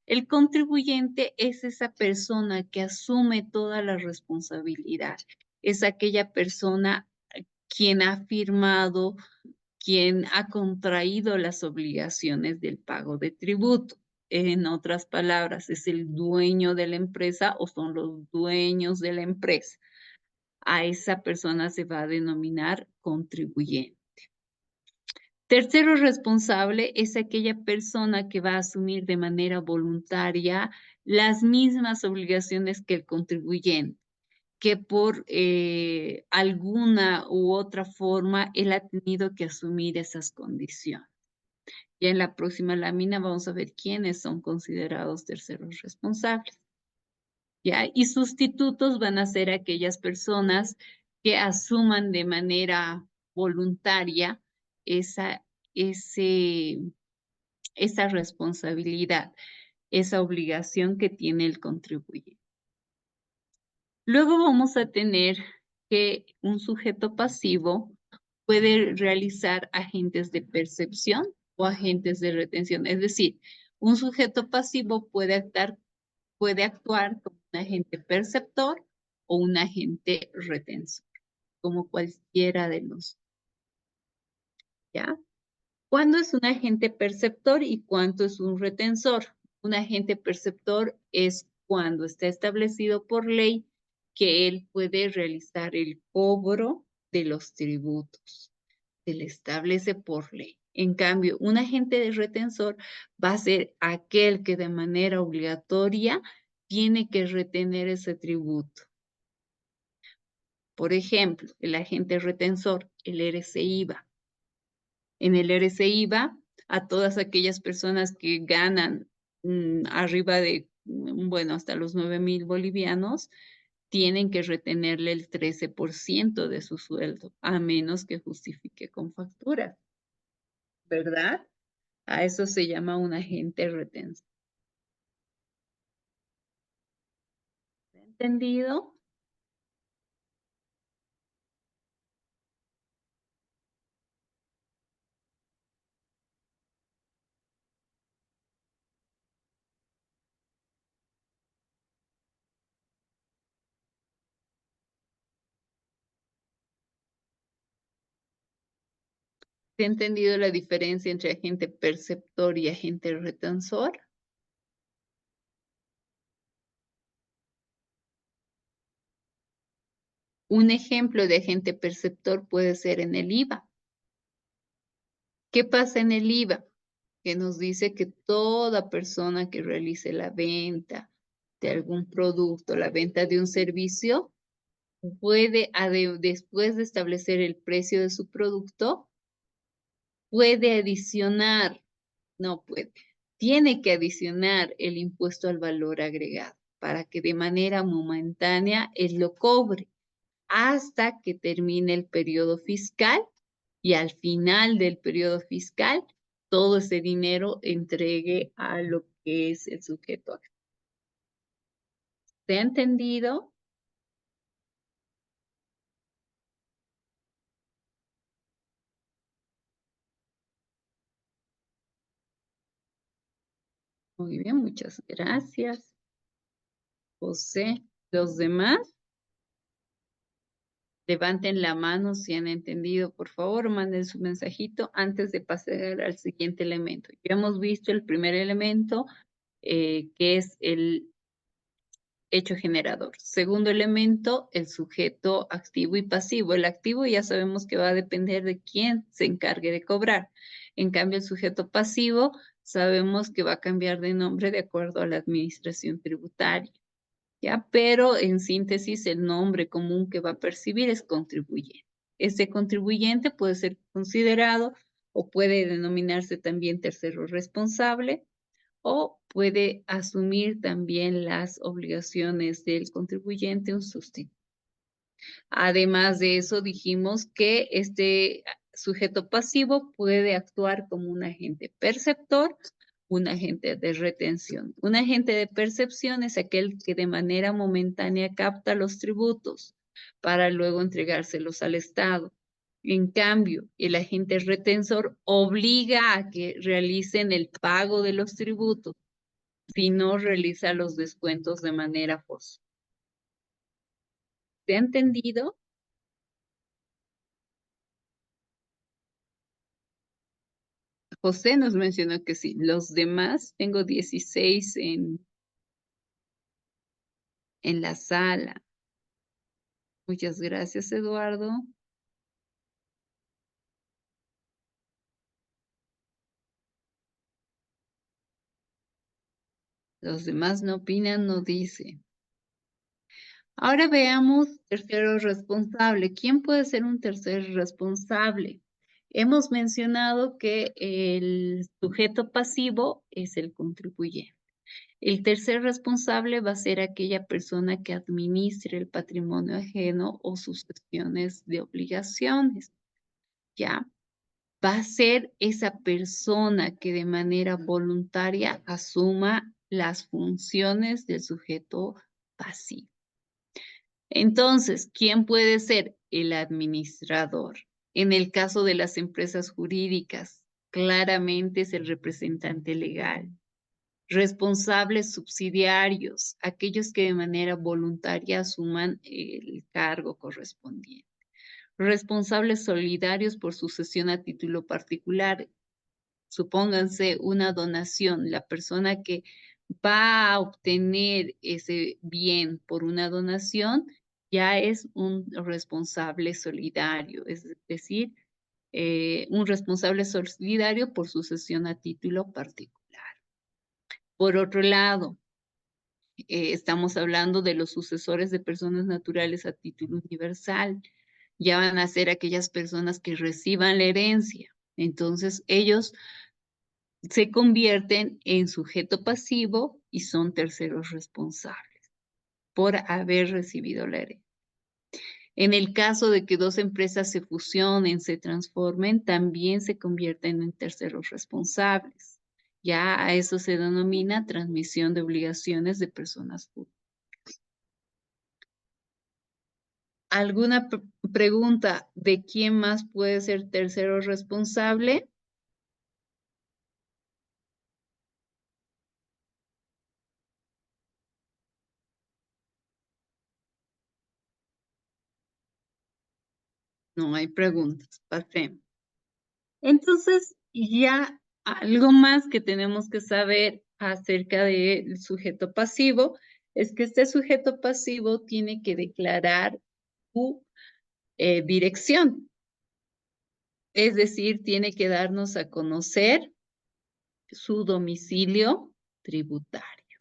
El contribuyente es esa persona que asume toda la responsabilidad. Es aquella persona quien ha firmado, quien ha contraído las obligaciones del pago de tributo. En otras palabras, es el dueño de la empresa o son los dueños de la empresa. A esa persona se va a denominar contribuyente. Tercero responsable es aquella persona que va a asumir de manera voluntaria las mismas obligaciones que el contribuyente, que por alguna u otra forma él ha tenido que asumir esas condiciones. Ya en la próxima lámina vamos a ver quiénes son considerados terceros responsables. ¿Ya? Y sustitutos van a ser aquellas personas que asuman de manera voluntaria esa, ese, esa responsabilidad, esa obligación que tiene el contribuyente. Luego vamos a tener que un sujeto pasivo puede realizar agentes de percepción o agentes de retención. Es decir, un sujeto pasivo puede actuar como un agente perceptor o un agente retensor, como cualquiera de los, ¿ya? ¿Cuándo es un agente perceptor y cuánto es un retensor? Un agente perceptor es cuando está establecido por ley que él puede realizar el cobro de los tributos. Se le establece por ley. En cambio, un agente de retensor va a ser aquel que de manera obligatoria tiene que retener ese tributo. Por ejemplo, el agente retensor, el RCIVA. En el RCIVA, a todas aquellas personas que ganan arriba de, bueno, hasta los 9,000 bolivianos, tienen que retenerle el 13% de su sueldo, a menos que justifique con factura, ¿verdad? A eso se llama un agente retensor. ¿Entendido? ¿Se ha entendido la diferencia entre agente perceptor y agente retensor? Un ejemplo de agente perceptor puede ser en el IVA. ¿Qué pasa en el IVA? Que nos dice que toda persona que realice la venta de algún producto, la venta de un servicio, puede, después de establecer el precio de su producto, puede adicionar, no puede, tiene que adicionar el impuesto al valor agregado para que de manera momentánea él lo cobre hasta que termine el periodo fiscal y al final del periodo fiscal todo ese dinero entregue a lo que es el sujeto activo. ¿Se ha entendido? Muy bien, muchas gracias, José. Los demás, levanten la mano si han entendido, por favor, manden su mensajito antes de pasar al siguiente elemento. Ya hemos visto el primer elemento, que es el hecho generador. Segundo elemento, el sujeto activo y pasivo. El activo ya sabemos que va a depender de quién se encargue de cobrar. En cambio, el sujeto pasivo sabemos que va a cambiar de nombre de acuerdo a la administración tributaria. ¿Ya? Pero en síntesis, el nombre común que va a percibir es contribuyente. Este contribuyente puede ser considerado o puede denominarse también tercero responsable o puede asumir también las obligaciones del contribuyente un sustituto. Además de eso, dijimos que este sujeto pasivo puede actuar como un agente perceptor, un agente de retención. Un agente de percepción es aquel que de manera momentánea capta los tributos para luego entregárselos al Estado. En cambio, el agente retensor obliga a que realicen el pago de los tributos si no realiza los descuentos de manera forzosa. ¿Se ha entendido? José nos mencionó que sí. Los demás, tengo 16 en la sala. Muchas gracias, Eduardo. Los demás no opinan, no dicen. Ahora veamos tercero responsable. ¿Quién puede ser un tercer responsable? Hemos mencionado que el sujeto pasivo es el contribuyente. El tercer responsable va a ser aquella persona que administre el patrimonio ajeno o sus gestiones de obligaciones, ¿ya? Va a ser esa persona que de manera voluntaria asuma las funciones del sujeto pasivo. Entonces, ¿quién puede ser? El administrador. En el caso de las empresas jurídicas, claramente es el representante legal. Responsables subsidiarios, aquellos que de manera voluntaria asuman el cargo correspondiente. Responsables solidarios por sucesión a título particular. Supónganse una donación, la persona que va a obtener ese bien por una donación ya es un responsable solidario, es decir, un responsable solidario por sucesión a título particular. Por otro lado, estamos hablando de los sucesores de personas naturales a título universal. Ya van a ser aquellas personas que reciban la herencia. Entonces, ellos se convierten en sujeto pasivo y son terceros responsables por haber recibido la herencia. En el caso de que dos empresas se fusionen, se transformen, también se convierten en terceros responsables. Ya a eso se denomina transmisión de obligaciones de personas públicas. ¿Alguna pregunta de quién más puede ser tercero responsable? No hay preguntas. Pasemos. Entonces, ya algo más que tenemos que saber acerca del sujeto pasivo es que este sujeto pasivo tiene que declarar su dirección. Es decir, tiene que darnos a conocer su domicilio tributario.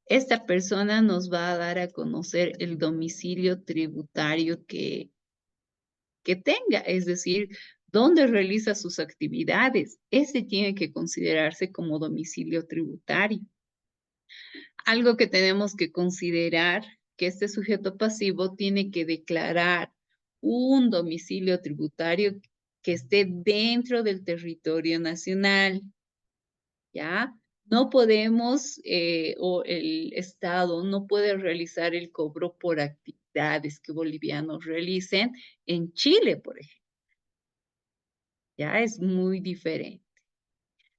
Esta persona nos va a dar a conocer el domicilio tributario que tenga, es decir, dónde realiza sus actividades. Ese tiene que considerarse como domicilio tributario. Algo que tenemos que considerar, que este sujeto pasivo tiene que declarar un domicilio tributario que esté dentro del territorio nacional, ¿ya? No podemos, o el Estado no puede realizar el cobro por actividades que bolivianos realicen en Chile, por ejemplo. Ya es muy diferente.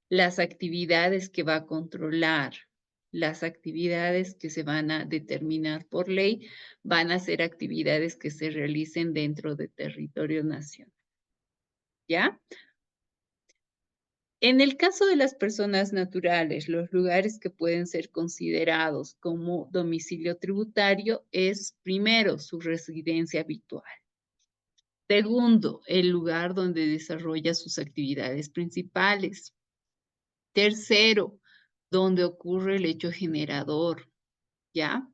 las actividades que va a controlar, las actividades que se van a determinar por ley, van a ser actividades que se realicen dentro de territorio nacional. ¿Ya? En el caso de las personas naturales, los lugares que pueden ser considerados como domicilio tributario es, primero, su residencia habitual. Segundo, el lugar donde desarrolla sus actividades principales. Tercero, donde ocurre el hecho generador, ¿ya?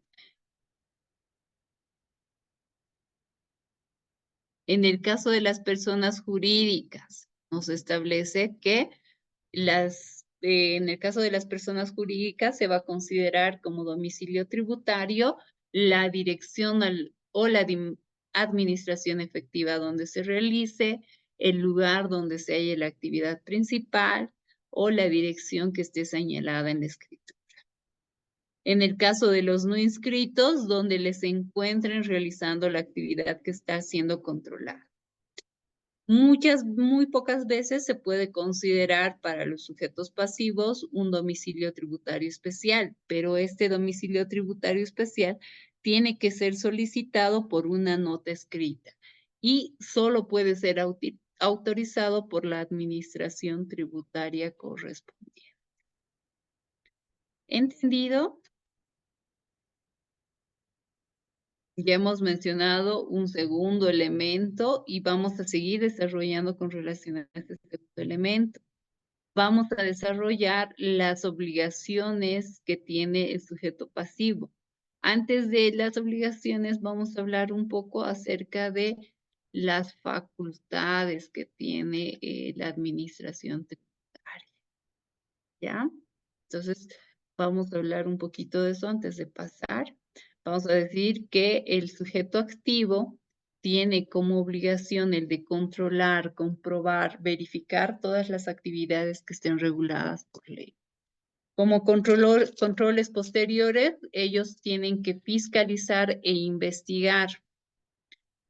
En el caso de las personas jurídicas, nos establece que en el caso de las personas jurídicas se va a considerar como domicilio tributario la dirección o la administración efectiva donde se realice, el lugar donde se halla la actividad principal o la dirección que esté señalada en la escritura. En el caso de los no inscritos, donde les encuentren realizando la actividad que está siendo controlada. Muy pocas veces se puede considerar para los sujetos pasivos un domicilio tributario especial, pero este domicilio tributario especial tiene que ser solicitado por una nota escrita y solo puede ser autorizado por la administración tributaria correspondiente. ¿Entendido? Ya hemos mencionado un segundo elemento y vamos a seguir desarrollando con relación a este segundo elemento. Vamos a desarrollar las obligaciones que tiene el sujeto pasivo. Antes de las obligaciones, vamos a hablar un poco acerca de las facultades que tiene la administración tributaria. ¿Ya? Entonces, vamos a hablar un poquito de eso antes de pasar. Vamos a decir que el sujeto activo tiene como obligación el de controlar, comprobar, verificar todas las actividades que estén reguladas por ley. Como controles posteriores, ellos tienen que fiscalizar e investigar,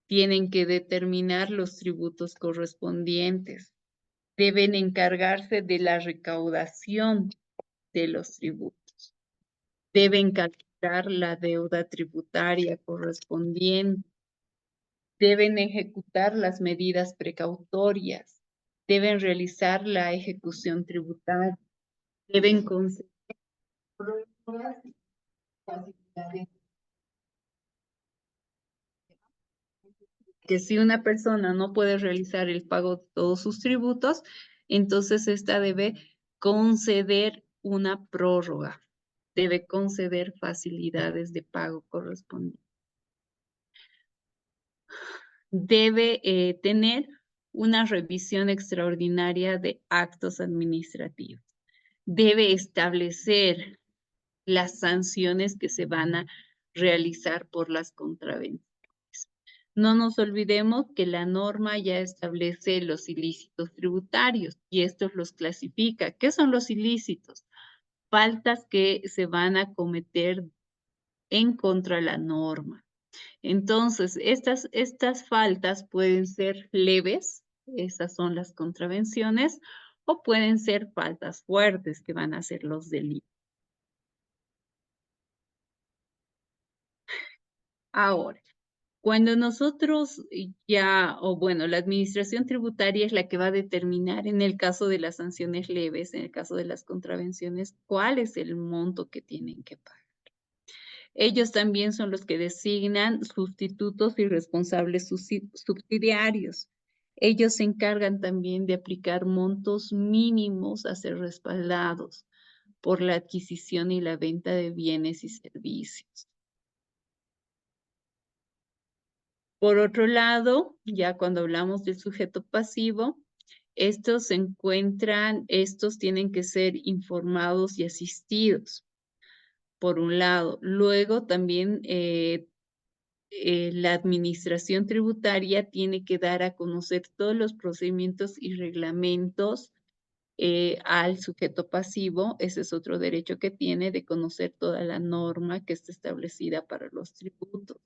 tienen que determinar los tributos correspondientes, deben encargarse de la recaudación de los tributos, deben calcular la deuda tributaria correspondiente, deben ejecutar las medidas precautorias, deben realizar la ejecución tributaria, deben conceder prórrogas y facilidades. Que si una persona no puede realizar el pago de todos sus tributos, entonces esta debe conceder una prórroga, debe conceder facilidades de pago correspondientes. Debe tener una revisión extraordinaria de actos administrativos. Debe establecer las sanciones que se van a realizar por las contravenciones. No nos olvidemos que la norma ya establece los ilícitos tributarios y estos los clasifica. ¿Qué son los ilícitos? Faltas que se van a cometer en contra de la norma. Entonces, estas faltas pueden ser leves, esas son las contravenciones, o pueden ser faltas fuertes, que van a ser los delitos. Ahora, cuando nosotros la administración tributaria es la que va a determinar en el caso de las sanciones leves, en el caso de las contravenciones, cuál es el monto que tienen que pagar. Ellos también son los que designan sustitutos y responsables subsidiarios. Ellos se encargan también de aplicar montos mínimos a ser respaldados por la adquisición y la venta de bienes y servicios. Por otro lado, ya cuando hablamos del sujeto pasivo, estos tienen que ser informados y asistidos, por un lado. Luego también la administración tributaria tiene que dar a conocer todos los procedimientos y reglamentos al sujeto pasivo. Ese es otro derecho que tiene, de conocer toda la norma que está establecida para los tributos.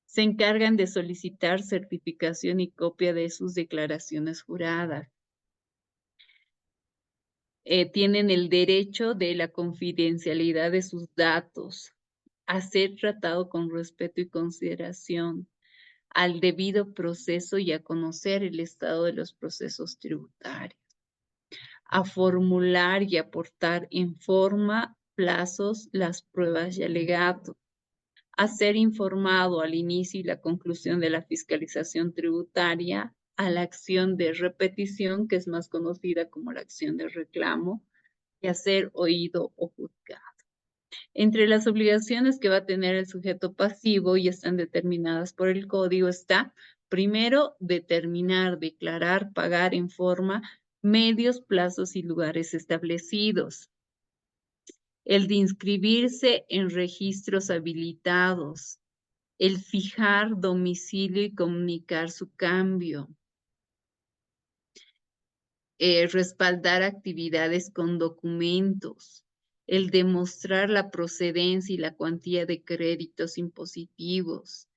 Se encargan de solicitar certificación y copia de sus declaraciones juradas. tienen el derecho de la confidencialidad de sus datos, a ser tratado con respeto y consideración, al debido proceso y a conocer el estado de los procesos tributarios, a formular y aportar en forma, plazos, las pruebas y alegatos, a ser informado al inicio y la conclusión de la fiscalización tributaria, a la acción de repetición, que es más conocida como la acción de reclamo, y a ser oído o juzgado. Entre las obligaciones que va a tener el sujeto pasivo y están determinadas por el código está, primero, determinar, declarar, pagar en forma, medios, plazos y lugares establecidos. El de inscribirse en registros habilitados. El fijar domicilio y comunicar su cambio. Respaldar actividades con documentos, el demostrar la procedencia y la cuantía de créditos impositivos,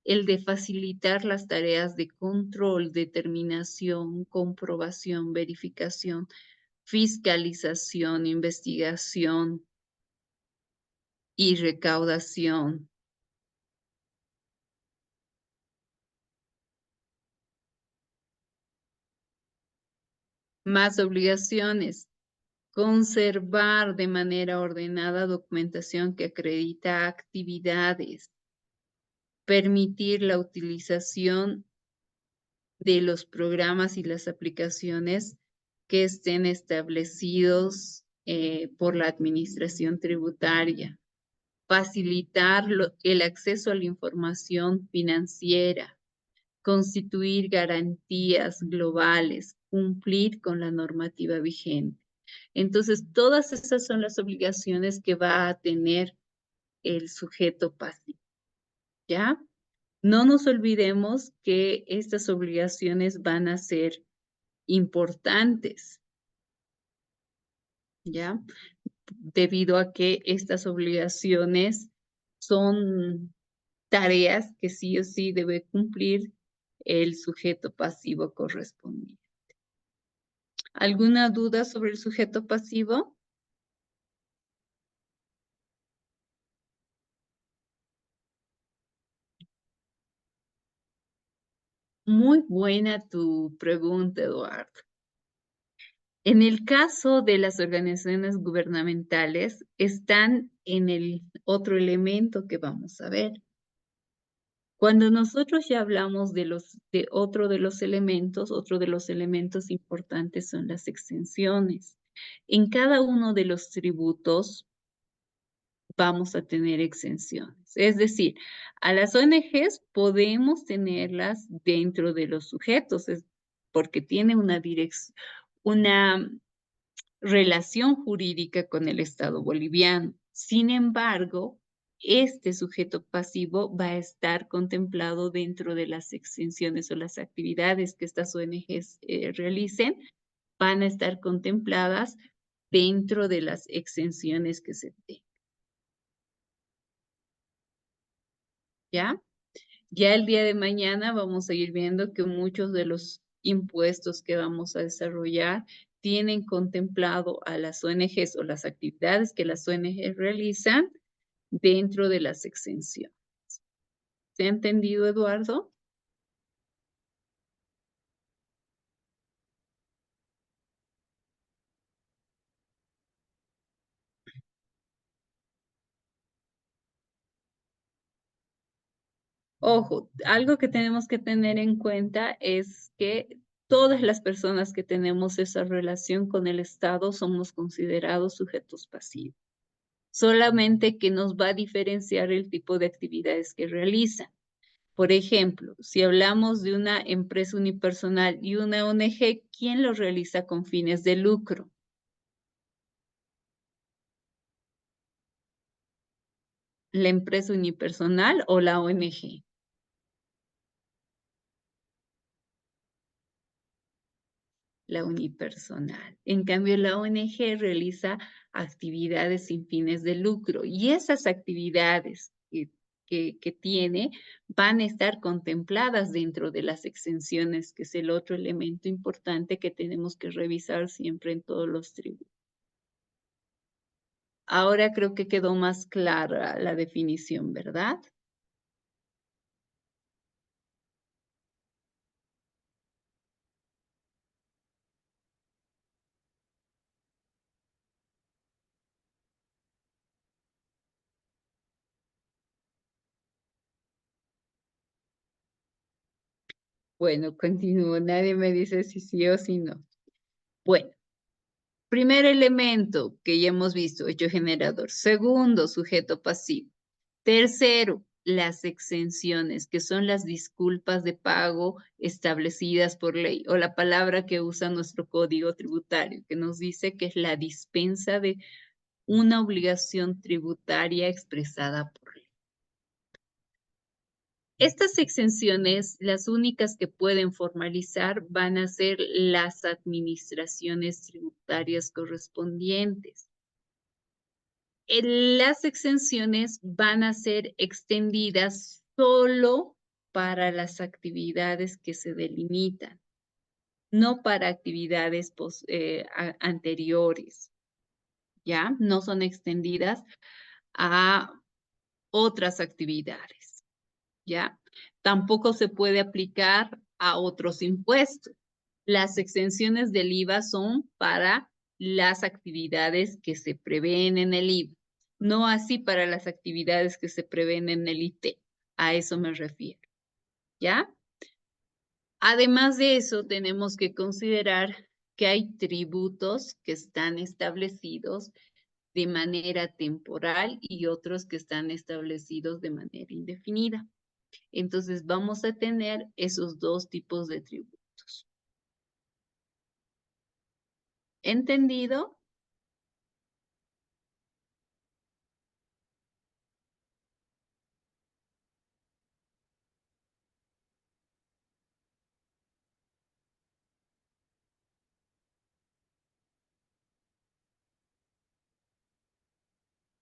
el de facilitar las tareas de control, determinación, comprobación, verificación, fiscalización, investigación y recaudación. Más obligaciones. Conservar de manera ordenada documentación que acredita actividades. Permitir la utilización de los programas y las aplicaciones que estén establecidos por la administración tributaria. Facilitar el acceso a la información financiera. Constituir garantías globales. Cumplir con la normativa vigente. Entonces, todas esas son las obligaciones que va a tener el sujeto pasivo, ¿ya? No nos olvidemos que estas obligaciones van a ser importantes, ¿ya? Debido a que estas obligaciones son tareas que sí o sí debe cumplir el sujeto pasivo correspondiente. ¿Alguna duda sobre el sujeto pasivo? Muy buena tu pregunta, Eduardo. En el caso de las organizaciones gubernamentales, están en el otro elemento que vamos a ver. Cuando nosotros ya hablamos de otro de los elementos importantes son las exenciones. En cada uno de los tributos vamos a tener exenciones. Es decir, a las ONGs podemos tenerlas dentro de los sujetos, porque tiene una relación jurídica con el Estado boliviano. Sin embargo, este sujeto pasivo va a estar contemplado dentro de las exenciones o las actividades que estas ONGs realicen, van a estar contempladas dentro de las exenciones que se tengan. ¿Ya? Ya el día de mañana vamos a ir viendo que muchos de los impuestos que vamos a desarrollar tienen contemplado a las ONGs o las actividades que las ONGs realizan dentro de las exenciones. ¿Se ha entendido, Eduardo? Ojo, algo que tenemos que tener en cuenta es que todas las personas que tenemos esa relación con el Estado somos considerados sujetos pasivos. Solamente que nos va a diferenciar el tipo de actividades que realizan. Por ejemplo, si hablamos de una empresa unipersonal y una ONG, ¿quién lo realiza con fines de lucro? ¿La empresa unipersonal o la ONG? La unipersonal. En cambio, la ONG realiza actividades sin fines de lucro y esas actividades que tiene van a estar contempladas dentro de las exenciones, que es el otro elemento importante que tenemos que revisar siempre en todos los tributos. Ahora creo que quedó más clara la definición, ¿verdad? Bueno, continúo. Nadie me dice si sí o si no. Bueno, primer elemento que ya hemos visto, hecho generador. Segundo, sujeto pasivo. Tercero, las exenciones, que son las disculpas de pago establecidas por ley, o la palabra que usa nuestro código tributario, que nos dice que es la dispensa de una obligación tributaria expresada por ley. Estas exenciones, las únicas que pueden formalizar van a ser las administraciones tributarias correspondientes. Las exenciones van a ser extendidas solo para las actividades que se delimitan, no para actividades anteriores, ¿ya? No son extendidas a otras actividades, ¿ya? Tampoco se puede aplicar a otros impuestos. Las exenciones del IVA son para las actividades que se prevén en el IVA, no así para las actividades que se prevén en el IT. A eso me refiero, ¿ya? Además de eso, tenemos que considerar que hay tributos que están establecidos de manera temporal y otros que están establecidos de manera indefinida. Entonces vamos a tener esos dos tipos de tributos. ¿Entendido?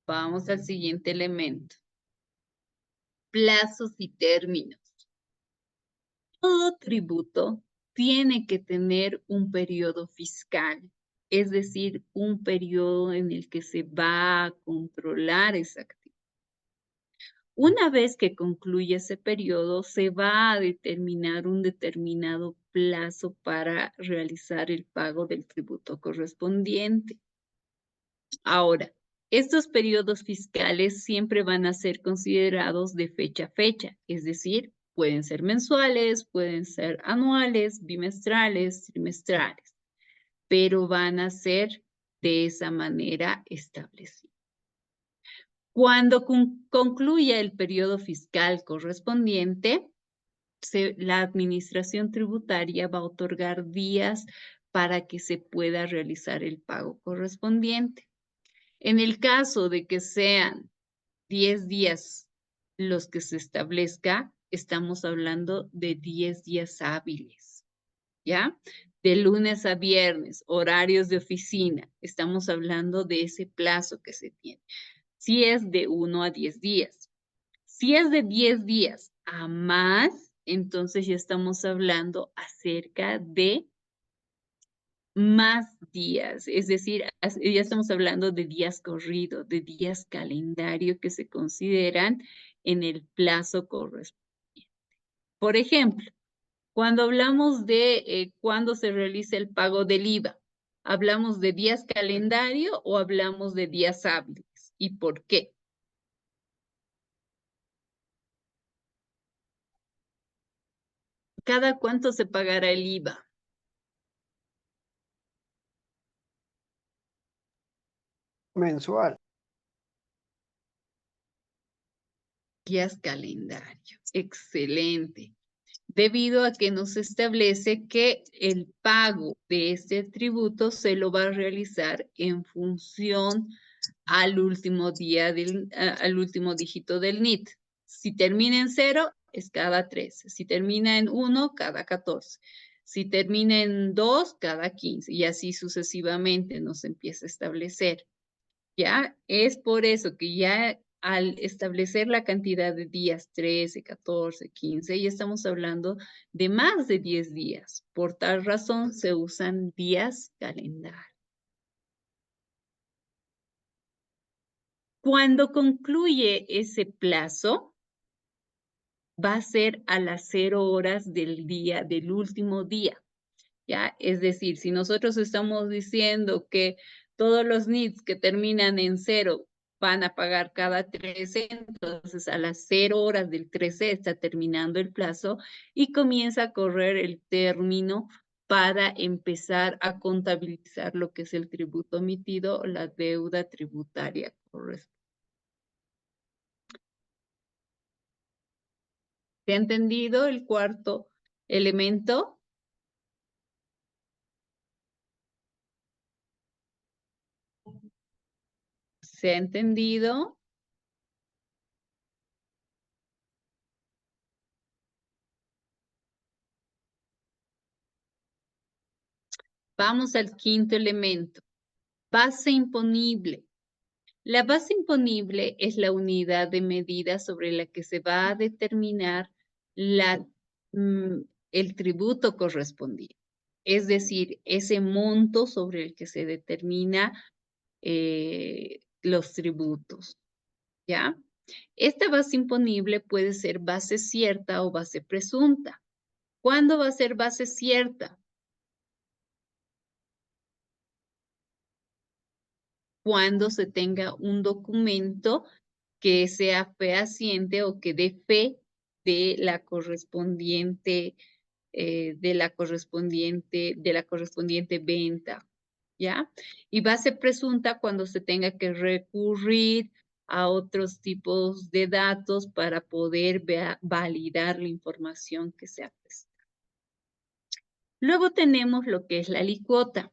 Vamos al siguiente elemento. Plazos y términos. Todo tributo tiene que tener un periodo fiscal, es decir, un periodo en el que se va a controlar esa actividad. Una vez que concluye ese periodo, se va a determinar un determinado plazo para realizar el pago del tributo correspondiente. Ahora, estos periodos fiscales siempre van a ser considerados de fecha a fecha, es decir, pueden ser mensuales, pueden ser anuales, bimestrales, trimestrales, pero van a ser de esa manera establecidos. Cuando concluya el periodo fiscal correspondiente, la administración tributaria va a otorgar días para que se pueda realizar el pago correspondiente. En el caso de que sean 10 días los que se establezca, estamos hablando de 10 días hábiles, ¿ya? De lunes a viernes, horarios de oficina, estamos hablando de ese plazo que se tiene. Si es de 1 a 10 días. Si es de 10 días a más, entonces ya estamos hablando acerca de más días, es decir, ya estamos hablando de días corridos, de días calendario que se consideran en el plazo correspondiente. Por ejemplo, cuando hablamos de cuándo se realiza el pago del IVA, ¿hablamos de días calendario o hablamos de días hábiles? ¿Y por qué? ¿Cada cuánto se pagará el IVA? Mensual. Días calendario. Excelente. Debido a que nos establece que el pago de este tributo se lo va a realizar en función al último al último dígito del NIT. Si termina en 0, es cada 13. Si termina en 1, cada 14. Si termina en 2, cada 15. Y así sucesivamente nos empieza a establecer. ¿Ya? Es por eso que ya al establecer la cantidad de días, 13, 14, 15, ya estamos hablando de más de 10 días. Por tal razón se usan días calendario. Cuando concluye ese plazo, va a ser a las 0 horas del último día, ¿ya? Es decir, si nosotros estamos diciendo que todos los NIDs que terminan en 0 van a pagar cada 13, entonces a las 0 horas del 13 está terminando el plazo y comienza a correr el término para empezar a contabilizar lo que es el tributo emitido o la deuda tributaria correspondiente. ¿Se ha entendido el cuarto elemento? ¿Se ha entendido? Vamos al quinto elemento. Base imponible. La base imponible es la unidad de medida sobre la que se va a determinar el tributo correspondiente. Es decir, ese monto sobre el que se determina los tributos, ¿ya? Esta base imponible puede ser base cierta o base presunta. ¿Cuándo va a ser base cierta? Cuando se tenga un documento que sea fehaciente o que dé fe de la correspondiente, de la correspondiente venta, ¿ya? Y base presunta cuando se tenga que recurrir a otros tipos de datos para poder validar la información que se ha prestado. Luego tenemos lo que es la alícuota.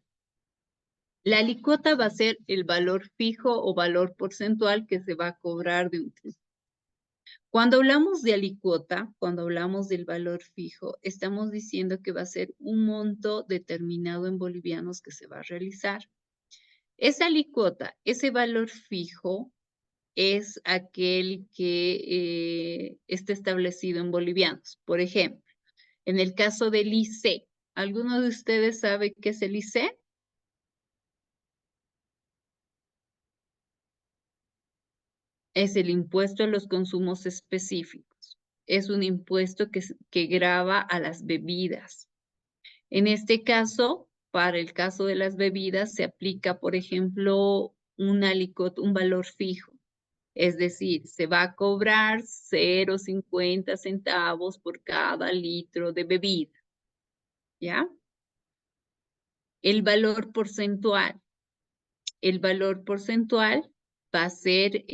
La alícuota va a ser el valor fijo o valor porcentual que se va a cobrar de un tributo. Cuando hablamos de alícuota, cuando hablamos del valor fijo, estamos diciendo que va a ser un monto determinado en bolivianos que se va a realizar. Esa alícuota, ese valor fijo, es aquel que está establecido en bolivianos. Por ejemplo, en el caso del IC, ¿alguno de ustedes sabe qué es el IC? Es el impuesto a los consumos específicos. Es un impuesto que grava a las bebidas. En este caso, para el caso de las bebidas, se aplica, por ejemplo, un valor fijo. Es decir, se va a cobrar 0,50 centavos por cada litro de bebida. ¿Ya? El valor porcentual. El valor porcentual va a ser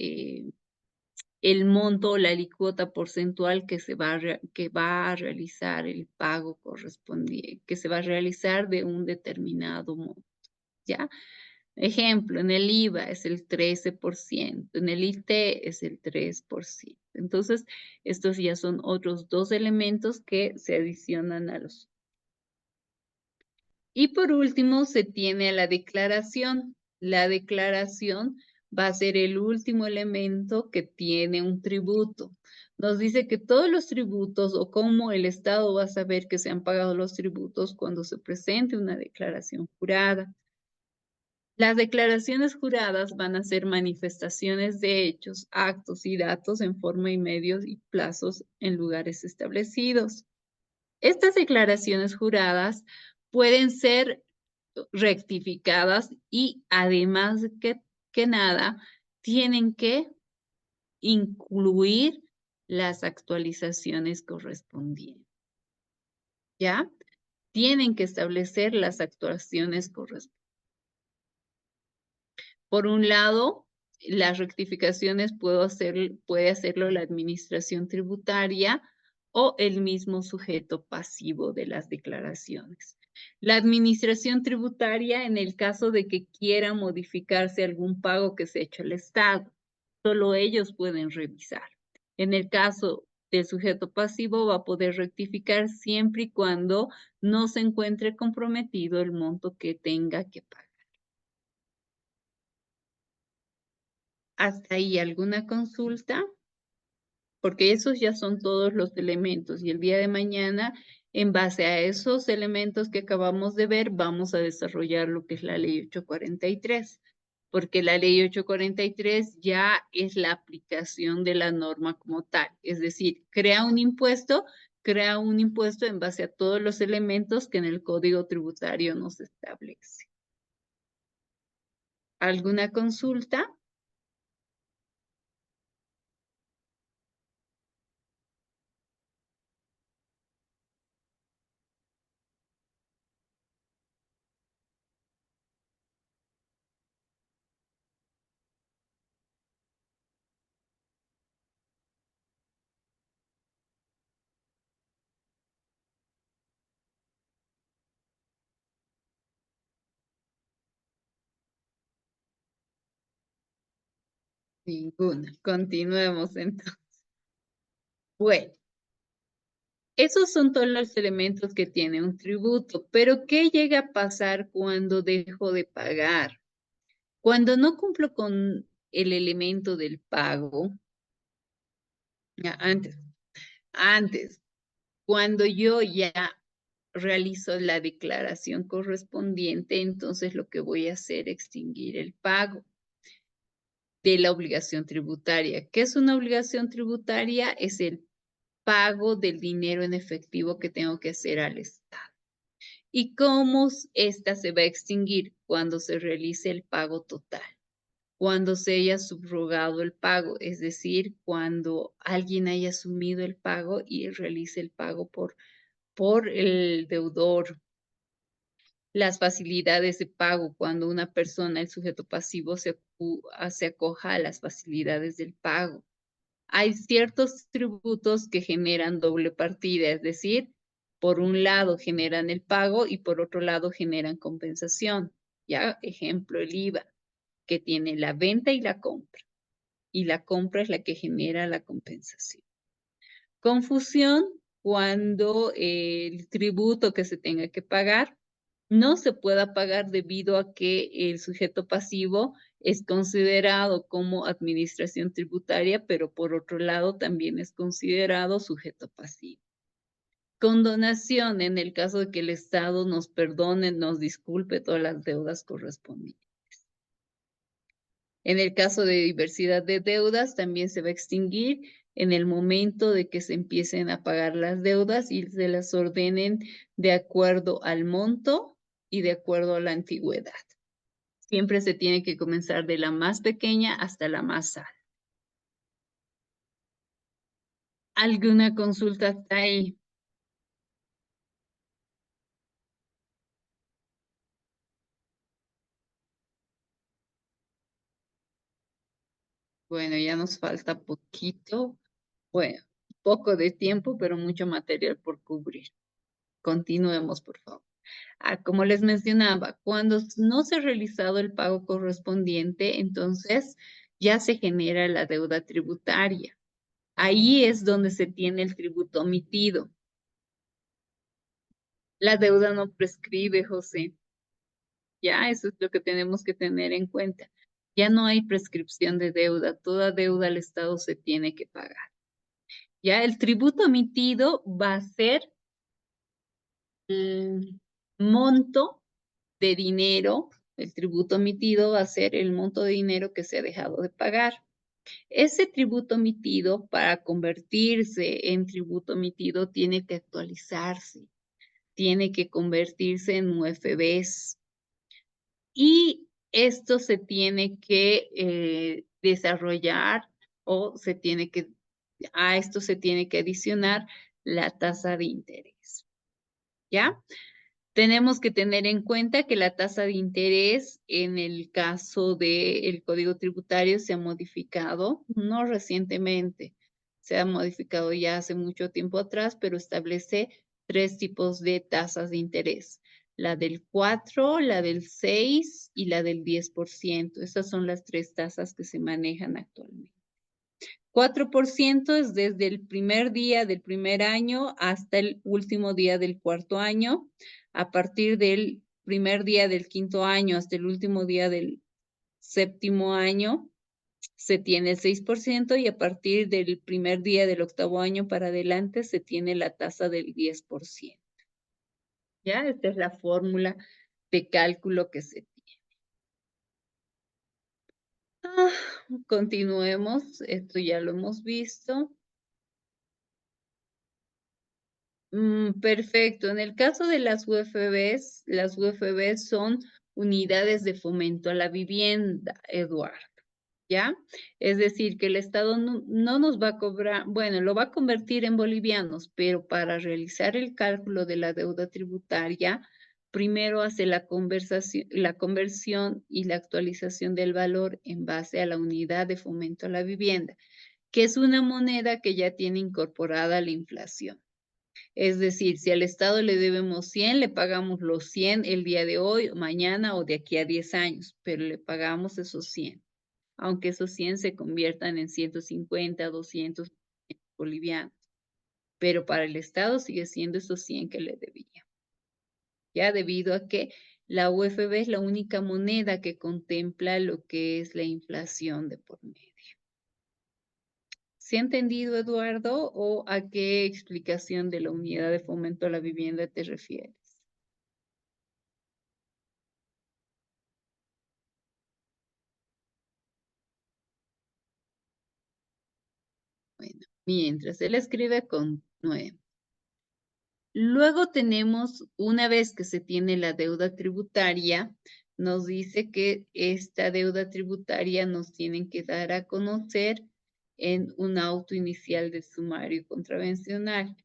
el monto o la alícuota porcentual que va a realizar el pago correspondiente, que se va a realizar de un determinado monto, ¿ya? Ejemplo, en el IVA es el 13%, en el IT es el 3%. Entonces, estos ya son otros dos elementos que se adicionan a los. Y por último, se tiene la declaración. La declaración va a ser el último elemento que tiene un tributo. Nos dice que todos los tributos o cómo el Estado va a saber que se han pagado los tributos cuando se presente una declaración jurada. Las declaraciones juradas van a ser manifestaciones de hechos, actos y datos en forma y medios y plazos en lugares establecidos. Estas declaraciones juradas pueden ser rectificadas y además que nada, tienen que incluir las actualizaciones correspondientes. ¿Ya? Tienen que establecer las actualizaciones correspondientes. Por un lado, las rectificaciones puede hacerlo la administración tributaria o el mismo sujeto pasivo de las declaraciones. La administración tributaria, en el caso de que quiera modificarse algún pago que se ha hecho al Estado, solo ellos pueden revisar. En el caso del sujeto pasivo, va a poder rectificar siempre y cuando no se encuentre comprometido el monto que tenga que pagar. ¿Hasta ahí alguna consulta? Porque esos ya son todos los elementos y el día de mañana, en base a esos elementos que acabamos de ver, vamos a desarrollar lo que es la ley 843. porque la ley 843 ya es la aplicación de la norma como tal. Es decir, crea un impuesto en base a todos los elementos que en el Código Tributario nos establece. ¿Alguna consulta? Ninguna. Continuemos entonces. Bueno, esos son todos los elementos que tiene un tributo, pero ¿qué llega a pasar cuando dejo de pagar? Cuando no cumplo con el elemento del pago, ya, antes, cuando yo ya realizo la declaración correspondiente, entonces lo que voy a hacer es extinguir el pago de la obligación tributaria. ¿Qué es una obligación tributaria? Es el pago del dinero en efectivo que tengo que hacer al Estado. ¿Y cómo esta se va a extinguir? Cuando se realice el pago total, cuando se haya subrogado el pago, es decir, cuando alguien haya asumido el pago y realice el pago por el deudor. Las facilidades de pago, cuando una persona, el sujeto pasivo, se acoja a las facilidades del pago. Hay ciertos tributos que generan doble partida, es decir, por un lado generan el pago y por otro lado generan compensación. Ya, ejemplo, el IVA, que tiene la venta y la compra. Y la compra es la que genera la compensación. Confusión cuando el tributo que se tenga que pagar no se pueda pagar debido a que el sujeto pasivo es considerado como administración tributaria, pero por otro lado también es considerado sujeto pasivo. Condonación en el caso de que el Estado nos perdone, nos disculpe todas las deudas correspondientes. En el caso de diversidad de deudas, también se va a extinguir en el momento de que se empiecen a pagar las deudas y se las ordenen de acuerdo al monto y de acuerdo a la antigüedad. Siempre se tiene que comenzar de la más pequeña hasta la más alta. ¿Alguna consulta hasta ahí? Bueno, ya nos falta poquito. Bueno, poco de tiempo, pero mucho material por cubrir. Continuemos, por favor. Como les mencionaba, cuando no se ha realizado el pago correspondiente, entonces ya se genera la deuda tributaria. Ahí es donde se tiene el tributo omitido. La deuda no prescribe, José. Ya, eso es lo que tenemos que tener en cuenta. Ya no hay prescripción de deuda. Toda deuda al Estado se tiene que pagar. Ya, el tributo omitido va a ser el monto de dinero, el tributo omitido va a ser el monto de dinero que se ha dejado de pagar. Ese tributo omitido, para convertirse en tributo omitido, tiene que actualizarse, tiene que convertirse en UFBs. Y esto se tiene que desarrollar o a esto se tiene que adicionar la tasa de interés. ¿Ya? Tenemos que tener en cuenta que la tasa de interés en el caso del Código Tributario se ha modificado, no recientemente, se ha modificado ya hace mucho tiempo atrás, pero establece 3 tipos de tasas de interés. La del 4, la del 6 y la del 10%. Esas son las 3 tasas que se manejan actualmente. 4% es desde el primer día del primer año hasta el último día del cuarto año. A partir del primer día del quinto año hasta el último día del séptimo año, se tiene el 6% y a partir del primer día del octavo año para adelante se tiene la tasa del 10%. ¿Ya? Esta es la fórmula de cálculo que se tiene. Ah, continuemos, esto ya lo hemos visto. Perfecto. En el caso de las UFBs son unidades de fomento a la vivienda, Eduardo, ¿ya? Es decir, que el Estado no nos va a cobrar, bueno, lo va a convertir en bolivianos, pero para realizar el cálculo de la deuda tributaria, primero hace la conversión y la actualización del valor en base a la unidad de fomento a la vivienda, que es una moneda que ya tiene incorporada la inflación. Es decir, si al Estado le debemos 100, le pagamos los 100 el día de hoy, mañana o de aquí a 10 años, pero le pagamos esos 100, aunque esos 100 se conviertan en 150, 200 bolivianos. Pero para el Estado sigue siendo esos 100 que le debía. Ya debido a que la UFB es la única moneda que contempla lo que es la inflación de por medio. ¿Se ha entendido, Eduardo, o a qué explicación de la unidad de fomento a la vivienda te refieres? Bueno, mientras él escribe con 9. Luego tenemos, una vez que se tiene la deuda tributaria, nos dice que esta deuda tributaria nos tienen que dar a conocer en un auto inicial de sumario contravencional,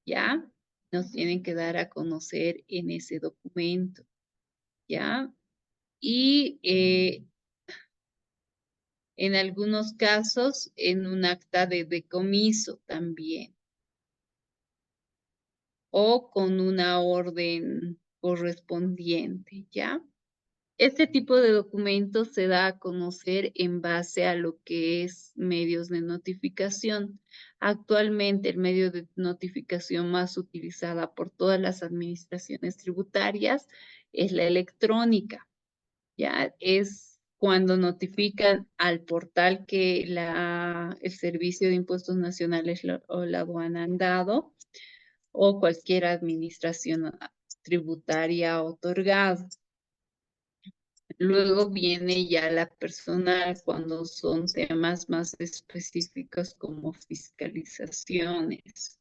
¿ya? Nos tienen que dar a conocer en ese documento, ¿ya? Y en algunos casos en un acta de decomiso también, o con una orden correspondiente, ¿ya? Este tipo de documentos se da a conocer en base a lo que es medios de notificación. Actualmente el medio de notificación más utilizada por todas las administraciones tributarias es la electrónica, ¿ya? Es cuando notifican al portal que el Servicio de Impuestos Nacionales o la aduana han dado, o cualquier administración tributaria otorgada. Luego viene ya la personal cuando son temas más específicos como fiscalizaciones.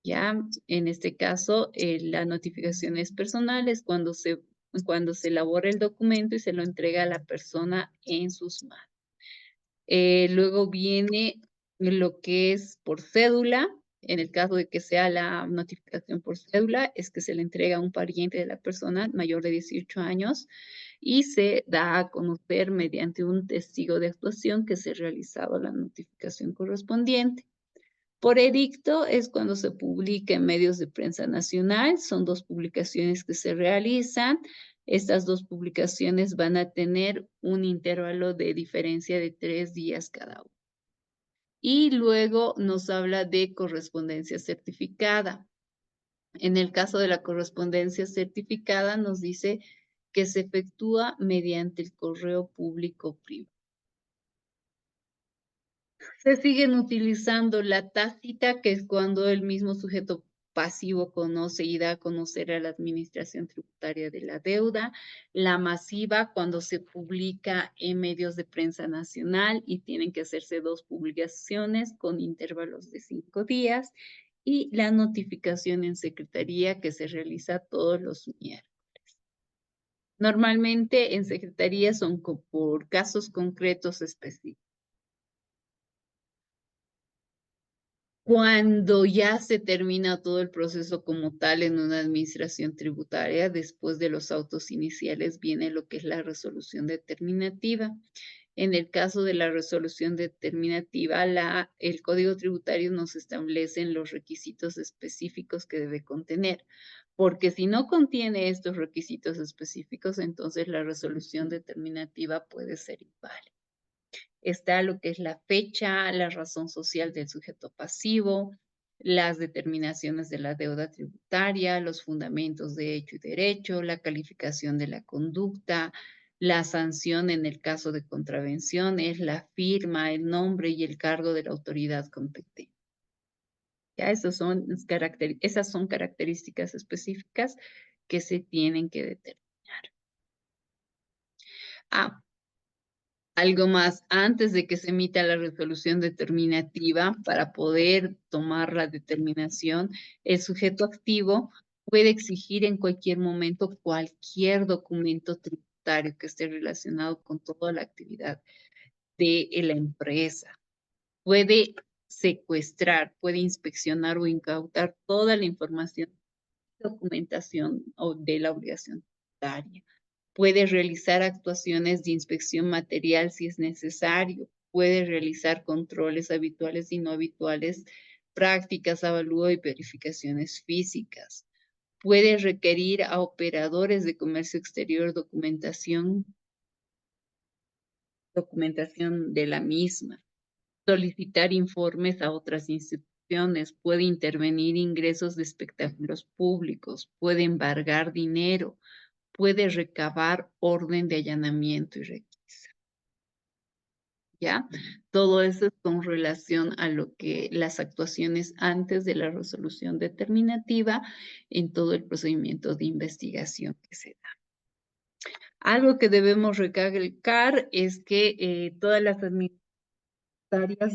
Ya, en este caso, la notificación es personal, es cuando se elabora el documento y se lo entrega a la persona en sus manos. Luego viene lo que es por cédula. En el caso de que sea la notificación por cédula, es que se le entrega a un pariente de la persona mayor de 18 años y se da a conocer mediante un testigo de actuación que se ha realizado la notificación correspondiente. Por edicto es cuando se publica en medios de prensa nacional. Son 2 publicaciones que se realizan. Estas 2 publicaciones van a tener un intervalo de diferencia de 3 días cada uno. Y luego nos habla de correspondencia certificada. En el caso de la correspondencia certificada nos dice que se efectúa mediante el correo público privado. Se siguen utilizando la tácita, que es cuando el mismo sujeto pasivo conoce y da a conocer a la administración tributaria de la deuda, la masiva cuando se publica en medios de prensa nacional y tienen que hacerse 2 publicaciones con intervalos de 5 días, y la notificación en secretaría que se realiza todos los miércoles. Normalmente en secretaría son por casos concretos específicos. Cuando ya se termina todo el proceso como tal en una administración tributaria, después de los autos iniciales viene lo que es la resolución determinativa. En el caso de la resolución determinativa, el Código Tributario nos establece los requisitos específicos que debe contener, porque si no contiene estos requisitos específicos, entonces la resolución determinativa puede ser inválida. Está lo que es la fecha, la razón social del sujeto pasivo, las determinaciones de la deuda tributaria, los fundamentos de hecho y derecho, la calificación de la conducta, la sanción en el caso de contravenciones, la firma, el nombre y el cargo de la autoridad competente. Ya, esas son características específicas que se tienen que determinar. Ah, Algo más, antes de que se emita la resolución determinativa, para poder tomar la determinación, el sujeto activo puede exigir en cualquier momento cualquier documento tributario que esté relacionado con toda la actividad de la empresa. Puede secuestrar, puede inspeccionar o incautar toda la información, documentación o de la obligación tributaria. Puede realizar actuaciones de inspección material si es necesario. Puede realizar controles habituales y no habituales, prácticas, avalúo y verificaciones físicas. Puede requerir a operadores de comercio exterior documentación de la misma. Solicitar informes a otras instituciones. Puede intervenir ingresos de espectáculos públicos. Puede embargar dinero. Puede recabar orden de allanamiento y requisa. ¿Ya? Todo eso es con relación a lo que las actuaciones antes de la resolución determinativa en todo el procedimiento de investigación que se da. Algo que debemos recalcar es que todas las administraciones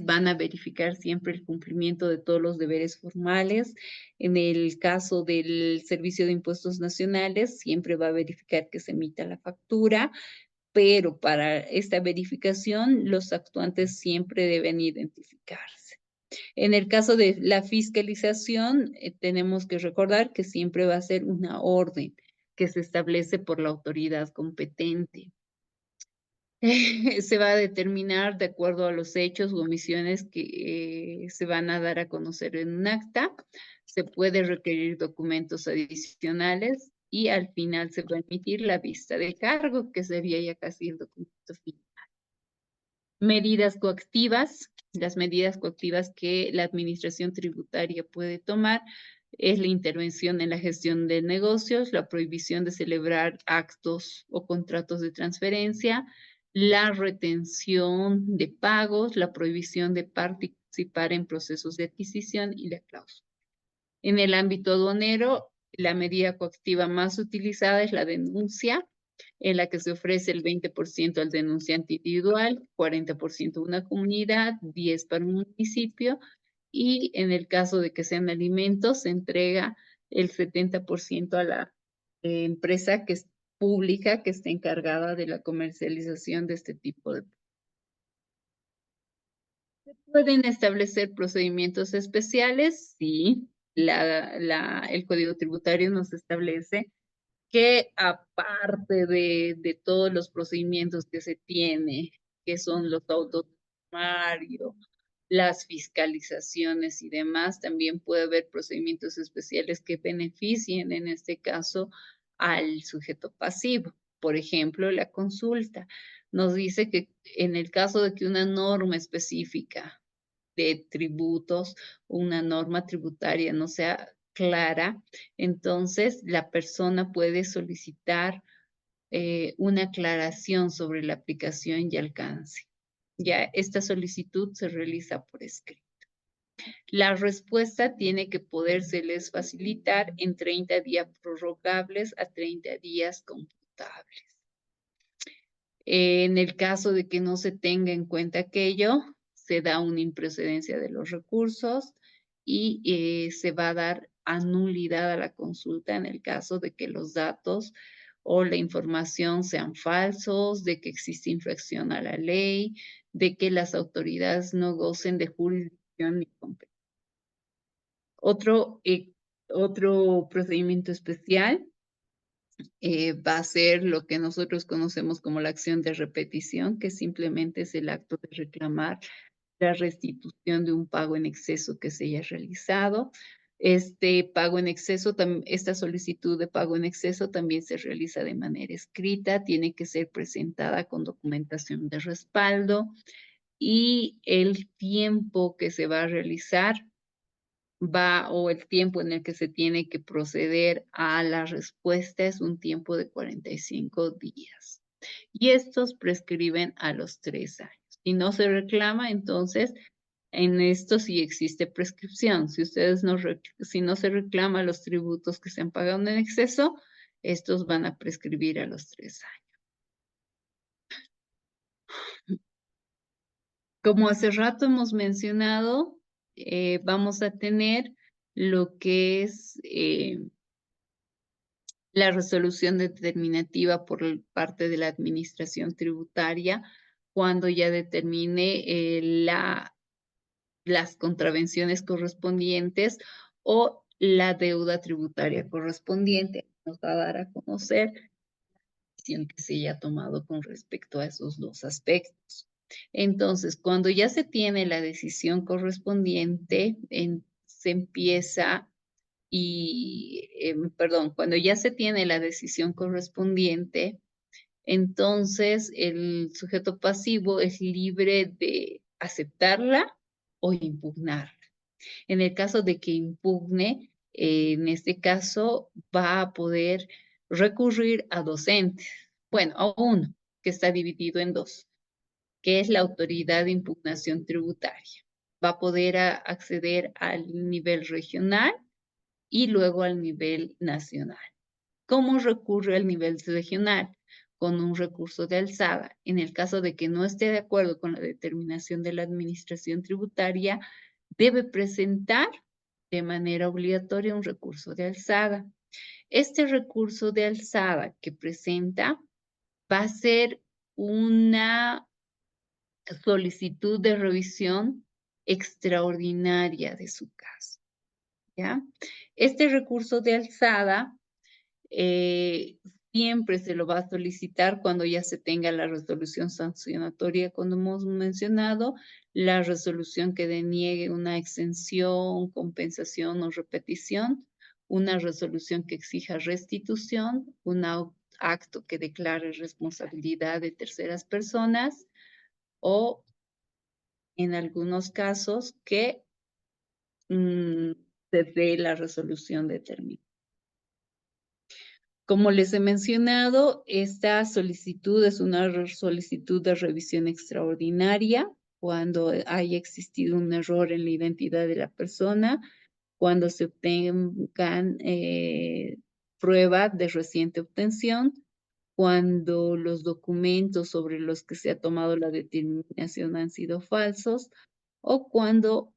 van a verificar siempre el cumplimiento de todos los deberes formales. En el caso del Servicio de Impuestos Nacionales, siempre va a verificar que se emita la factura, pero para esta verificación los actuantes siempre deben identificarse. En el caso de la fiscalización, tenemos que recordar que siempre va a ser una orden que se establece por la autoridad competente. Se va a determinar de acuerdo a los hechos o omisiones que se van a dar a conocer en un acta. Se puede requerir documentos adicionales y al final se va a emitir la vista de cargo, que sería ya casi el documento final. Medidas coactivas. Las medidas coactivas que la administración tributaria puede tomar es la intervención en la gestión de negocios, la prohibición de celebrar actos o contratos de transferencia, la retención de pagos, la prohibición de participar en procesos de adquisición y la cláusula. En el ámbito aduanero, la medida coactiva más utilizada es la denuncia, en la que se ofrece el 20% al denunciante individual, 40% a una comunidad, 10% para un municipio, y en el caso de que sean alimentos, se entrega el 70% a la empresa que es pública, que está encargada de la comercialización de este tipo de. ¿Se pueden establecer procedimientos especiales? Sí, el Código Tributario nos establece que aparte de todos los procedimientos que se tiene, que son los autos sumarios, las fiscalizaciones y demás, también puede haber procedimientos especiales que beneficien, en este caso, al sujeto pasivo. Por ejemplo, la consulta nos dice que en el caso de que una norma específica de tributos, una norma tributaria no sea clara, entonces la persona puede solicitar una aclaración sobre la aplicación y alcance. Ya esta solicitud se realiza por escrito. La respuesta tiene que podérseles facilitar en 30 días prorrogables a 30 días computables. En el caso de que no se tenga en cuenta aquello, se da una improcedencia de los recursos y se va a dar anulidad a la consulta en el caso de que los datos o la información sean falsos, de que existe infracción a la ley, de que las autoridades no gocen de jurisdicción ni competencia. Otro procedimiento especial va a ser lo que nosotros conocemos como la acción de repetición, que simplemente es el acto de reclamar la restitución de un pago en exceso que se haya realizado. Este pago en exceso, esta solicitud de pago en exceso también se realiza de manera escrita, tiene que ser presentada con documentación de respaldo y el tiempo que se va a realizar o el tiempo en el que se tiene que proceder a la respuesta es un tiempo de 45 días. Y estos prescriben a los 3 años. Si no se reclama, entonces en esto sí existe prescripción. Si no se reclama los tributos que se han pagado en exceso, estos van a prescribir a los 3 años. Como hace rato hemos mencionado, vamos a tener lo que es la resolución determinativa por parte de la administración tributaria cuando ya determine las contravenciones correspondientes o la deuda tributaria correspondiente. Nos va a dar a conocer la decisión que se haya tomado con respecto a esos dos aspectos. Entonces, cuando ya se tiene la decisión correspondiente, se empieza perdón, cuando ya se tiene la decisión correspondiente, entonces el sujeto pasivo es libre de aceptarla o impugnarla. En el caso de que impugne, en este caso va a poder recurrir a dos entes, bueno, a uno, que está dividido en dos, que es la autoridad de impugnación tributaria. Va a poder acceder al nivel regional y luego al nivel nacional. ¿Cómo recurre al nivel regional? Con un recurso de alzada. En el caso de que no esté de acuerdo con la determinación de la administración tributaria, debe presentar de manera obligatoria un recurso de alzada. Este recurso de alzada que presenta va a ser una solicitud de revisión extraordinaria de su caso, ¿ya? Este recurso de alzada eh, siempre se lo va a solicitar cuando ya se tenga la resolución sancionatoria, como hemos mencionado, la resolución que deniegue una exención, compensación o repetición, una resolución que exija restitución, un acto que declare responsabilidad de terceras personas o, en algunos casos, que se dé la resolución determinada. Como les he mencionado, esta solicitud es una solicitud de revisión extraordinaria cuando haya existido un error en la identidad de la persona, cuando se obtengan pruebas de reciente obtención, cuando los documentos sobre los que se ha tomado la determinación han sido falsos o cuando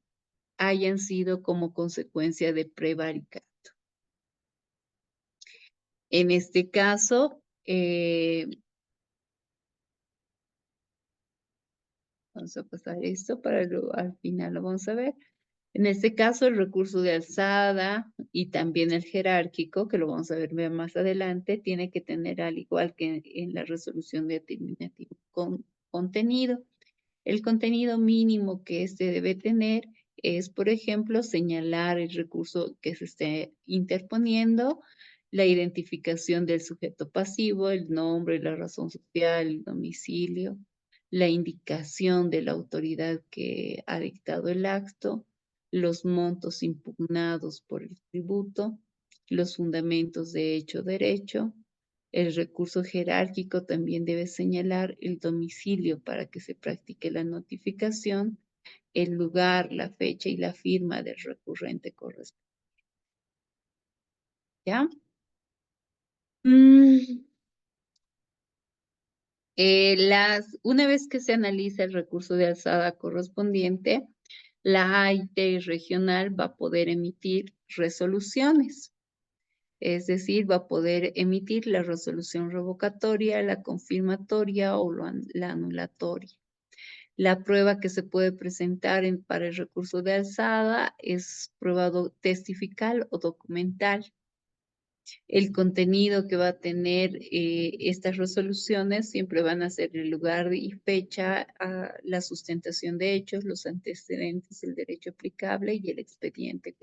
hayan sido como consecuencia de prevaricato. En este caso, vamos a pasar esto para al final lo vamos a ver. En este caso, el recurso de alzada y también el jerárquico, que lo vamos a ver más adelante, tiene que tener, al igual que en la resolución determinativa, contenido. El contenido mínimo que este debe tener es, por ejemplo, señalar el recurso que se esté interponiendo, la identificación del sujeto pasivo, el nombre, la razón social, el domicilio, la indicación de la autoridad que ha dictado el acto, los montos impugnados por el tributo, los fundamentos de hecho derecho. El recurso jerárquico también debe señalar el domicilio para que se practique la notificación, el lugar, la fecha y la firma del recurrente correspondiente. ¿Ya? Una vez que se analiza el recurso de alzada correspondiente, la AIT regional va a poder emitir resoluciones. Es decir, va a poder emitir la resolución revocatoria, la confirmatoria o la anulatoria. La prueba que se puede presentar para el recurso de alzada es prueba testifical o documental. El contenido que va a tener estas resoluciones siempre van a ser el lugar y fecha, la sustentación de hechos, los antecedentes, el derecho aplicable y el expediente.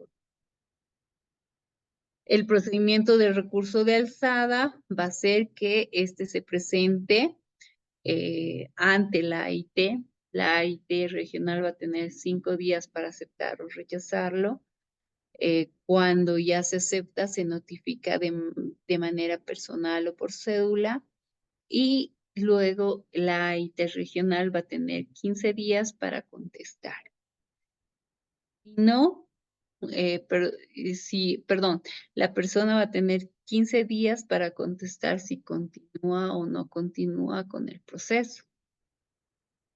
El procedimiento de recurso de alzada va a ser que este se presente ante la AIT. La AIT regional va a tener 5 días para aceptar o rechazarlo. Cuando ya se acepta, se notifica de manera personal o por cédula y luego la AIT regional va a tener 15 días para contestar. Si no, perdón, la persona va a tener 15 días para contestar si continúa o no continúa con el proceso.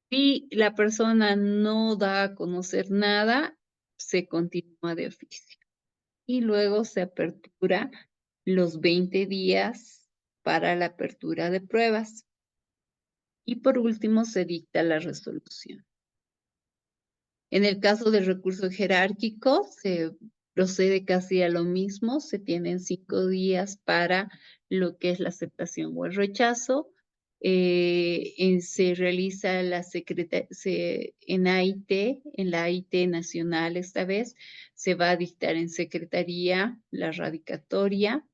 Si la persona no da a conocer nada, se continúa de oficio. Y luego se apertura los 20 días para la apertura de pruebas. Y por último, se dicta la resolución. En el caso del recurso jerárquico, se procede casi a lo mismo. Se tienen 5 días para lo que es la aceptación o el rechazo. Se realiza en AIT, en la AIT nacional esta vez, se va a dictar en secretaría la radicatoria.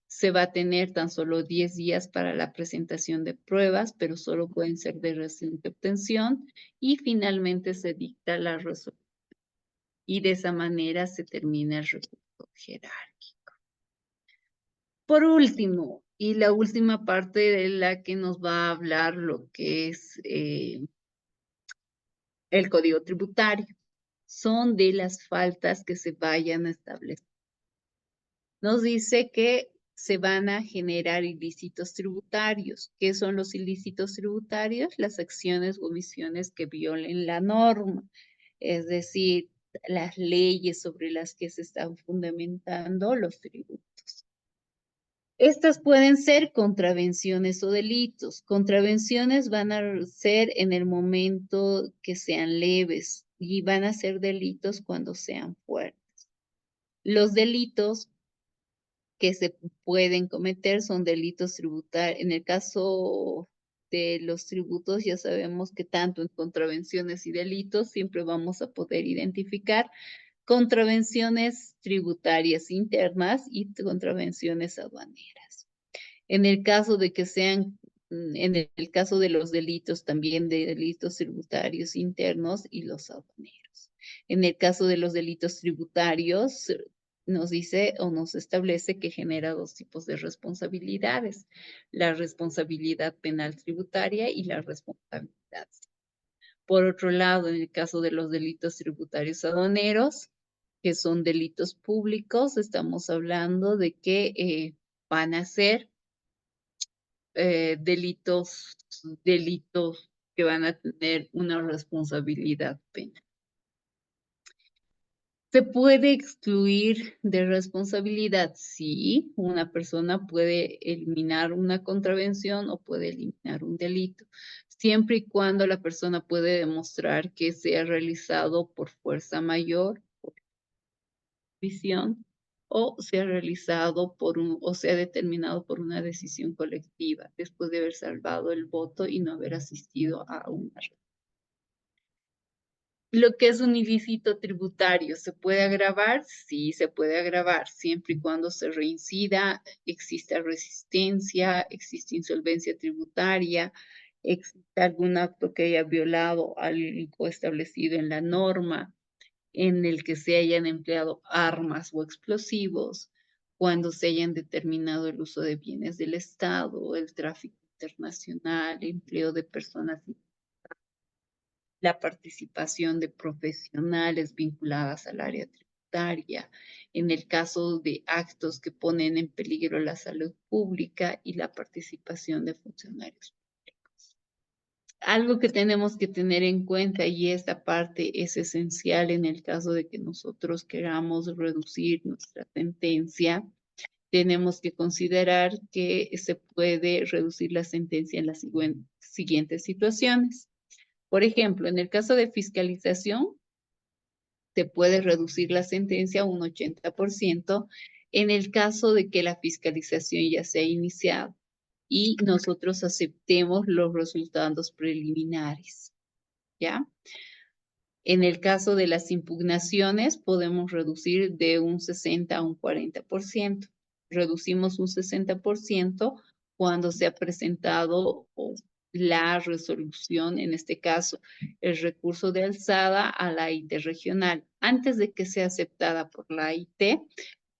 Se va a tener tan solo 10 días para la presentación de pruebas, pero solo pueden ser de reciente obtención, y finalmente se dicta la resolución. Y de esa manera se termina el recurso jerárquico. Por último, y la última parte de la que nos va a hablar lo que es el Código Tributario, son de las faltas que se vayan a establecer. Nos dice que se van a generar ilícitos tributarios. ¿Qué son los ilícitos tributarios? Las acciones o omisiones que violen la norma, es decir, las leyes sobre las que se están fundamentando los tributos. Estas pueden ser contravenciones o delitos. Contravenciones van a ser en el momento que sean leves y van a ser delitos cuando sean fuertes. Los delitos que se pueden cometer son delitos tributarios. En el caso de los tributos, ya sabemos que tanto en contravenciones y delitos siempre vamos a poder identificar contravenciones tributarias internas y contravenciones aduaneras. En el caso de que sean, en el caso de los delitos, también de delitos tributarios internos y los aduaneros. En el caso de los delitos tributarios, nos dice o nos establece que genera 2 tipos de responsabilidades: la responsabilidad penal tributaria y la responsabilidad. Por otro lado, en el caso de los delitos tributarios aduaneros, que son delitos públicos, estamos hablando de que van a ser delitos que van a tener una responsabilidad penal. ¿Se puede excluir de responsabilidad? Sí, una persona puede eliminar una contravención o puede eliminar un delito, siempre y cuando la persona puede demostrar que se ha realizado por fuerza mayor, por visión, o se ha realizado o se ha determinado por una decisión colectiva, después de haber salvado el voto y no haber asistido a una reunión. Lo que es un ilícito tributario, ¿se puede agravar? Sí, se puede agravar, siempre y cuando se reincida, exista resistencia, existe insolvencia tributaria, existe algún acto que haya violado algo establecido en la norma, en el que se hayan empleado armas o explosivos, cuando se hayan determinado el uso de bienes del Estado, el tráfico internacional, empleo de personas, la participación de profesionales vinculadas al área tributaria, en el caso de actos que ponen en peligro la salud pública y la participación de funcionarios públicos. Algo que tenemos que tener en cuenta, y esta parte es esencial en el caso de que nosotros queramos reducir nuestra sentencia, tenemos que considerar que se puede reducir la sentencia en las siguientes situaciones. Por ejemplo, en el caso de fiscalización, se puede reducir la sentencia a un 80% en el caso de que la fiscalización ya se ha iniciado y nosotros aceptemos los resultados preliminares, ¿ya? En el caso de las impugnaciones, podemos reducir de un 60 a un 40%. Reducimos un 60% cuando se ha presentado la resolución, en este caso, el recurso de alzada a la AIT regional, antes de que sea aceptada por la AIT.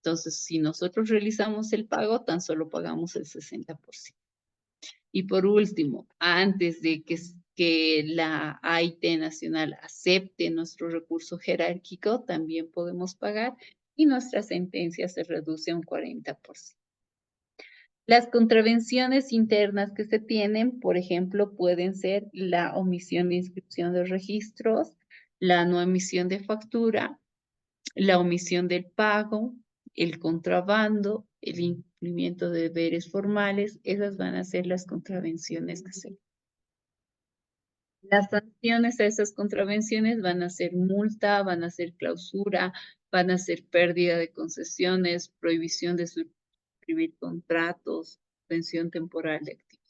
Entonces, si nosotros realizamos el pago, tan solo pagamos el 60%. Y por último, antes de que la AIT nacional acepte nuestro recurso jerárquico, también podemos pagar y nuestra sentencia se reduce a un 40%. Las contravenciones internas que se tienen, por ejemplo, pueden ser la omisión de inscripción de registros, la no emisión de factura, la omisión del pago, el contrabando, el incumplimiento de deberes formales. Esas van a ser las contravenciones que se. Las sanciones a esas contravenciones van a ser multa, van a ser clausura, van a ser pérdida de concesiones, prohibición de suscribir contratos, suspensión temporal de actividad.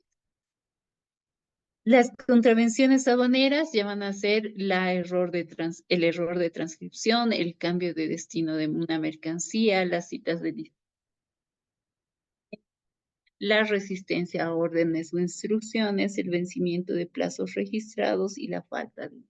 Las contravenciones aduaneras ya van a ser el error de transcripción, el cambio de destino de una mercancía, las citas de la resistencia a órdenes o instrucciones, el vencimiento de plazos registrados y la falta de.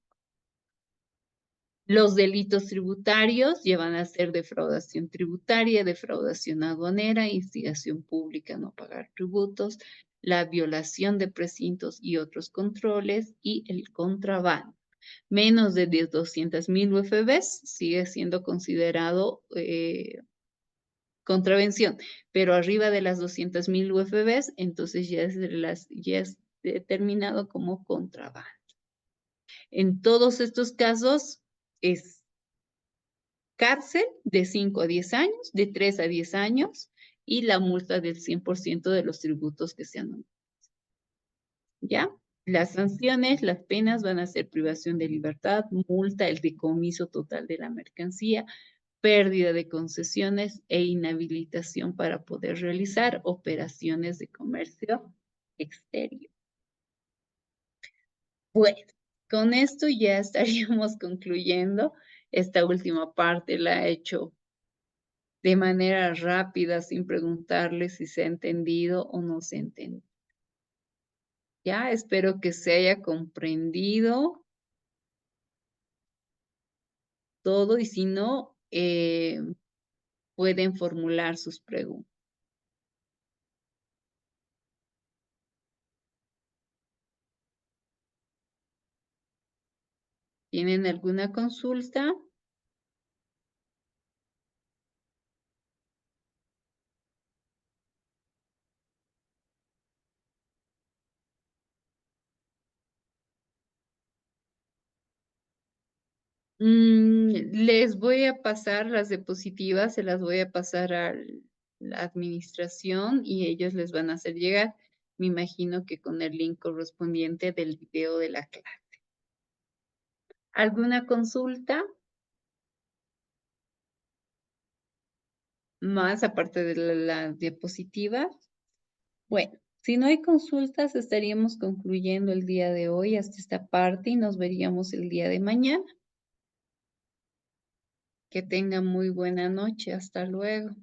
Los delitos tributarios llevan a ser defraudación tributaria, defraudación aduanera, instigación pública a no pagar tributos, la violación de precintos y otros controles y el contrabando. Menos de 200.000 UFBs sigue siendo considerado contravención, pero arriba de las 200.000 UFBs, entonces ya es determinado como contrabando. En todos estos casos es cárcel de 5 a 10 años, de 3 a 10 años, y la multa del 100% de los tributos que sean nombrados. ¿Ya? Las sanciones, las penas van a ser privación de libertad, multa, el decomiso total de la mercancía, pérdida de concesiones e inhabilitación para poder realizar operaciones de comercio exterior. Bueno, con esto ya estaríamos concluyendo. Esta última parte la he hecho de manera rápida, sin preguntarle si se ha entendido o no se ha entendido. Ya, espero que se haya comprendido todo y si no, pueden formular sus preguntas. ¿Tienen alguna consulta? Les voy a pasar las diapositivas, se las voy a pasar a la administración y ellos les van a hacer llegar, me imagino que con el link correspondiente del video de la clase. ¿Alguna consulta? Más aparte de la diapositiva. Bueno, si no hay consultas, estaríamos concluyendo el día de hoy hasta esta parte y nos veríamos el día de mañana. Que tengan muy buena noche. Hasta luego.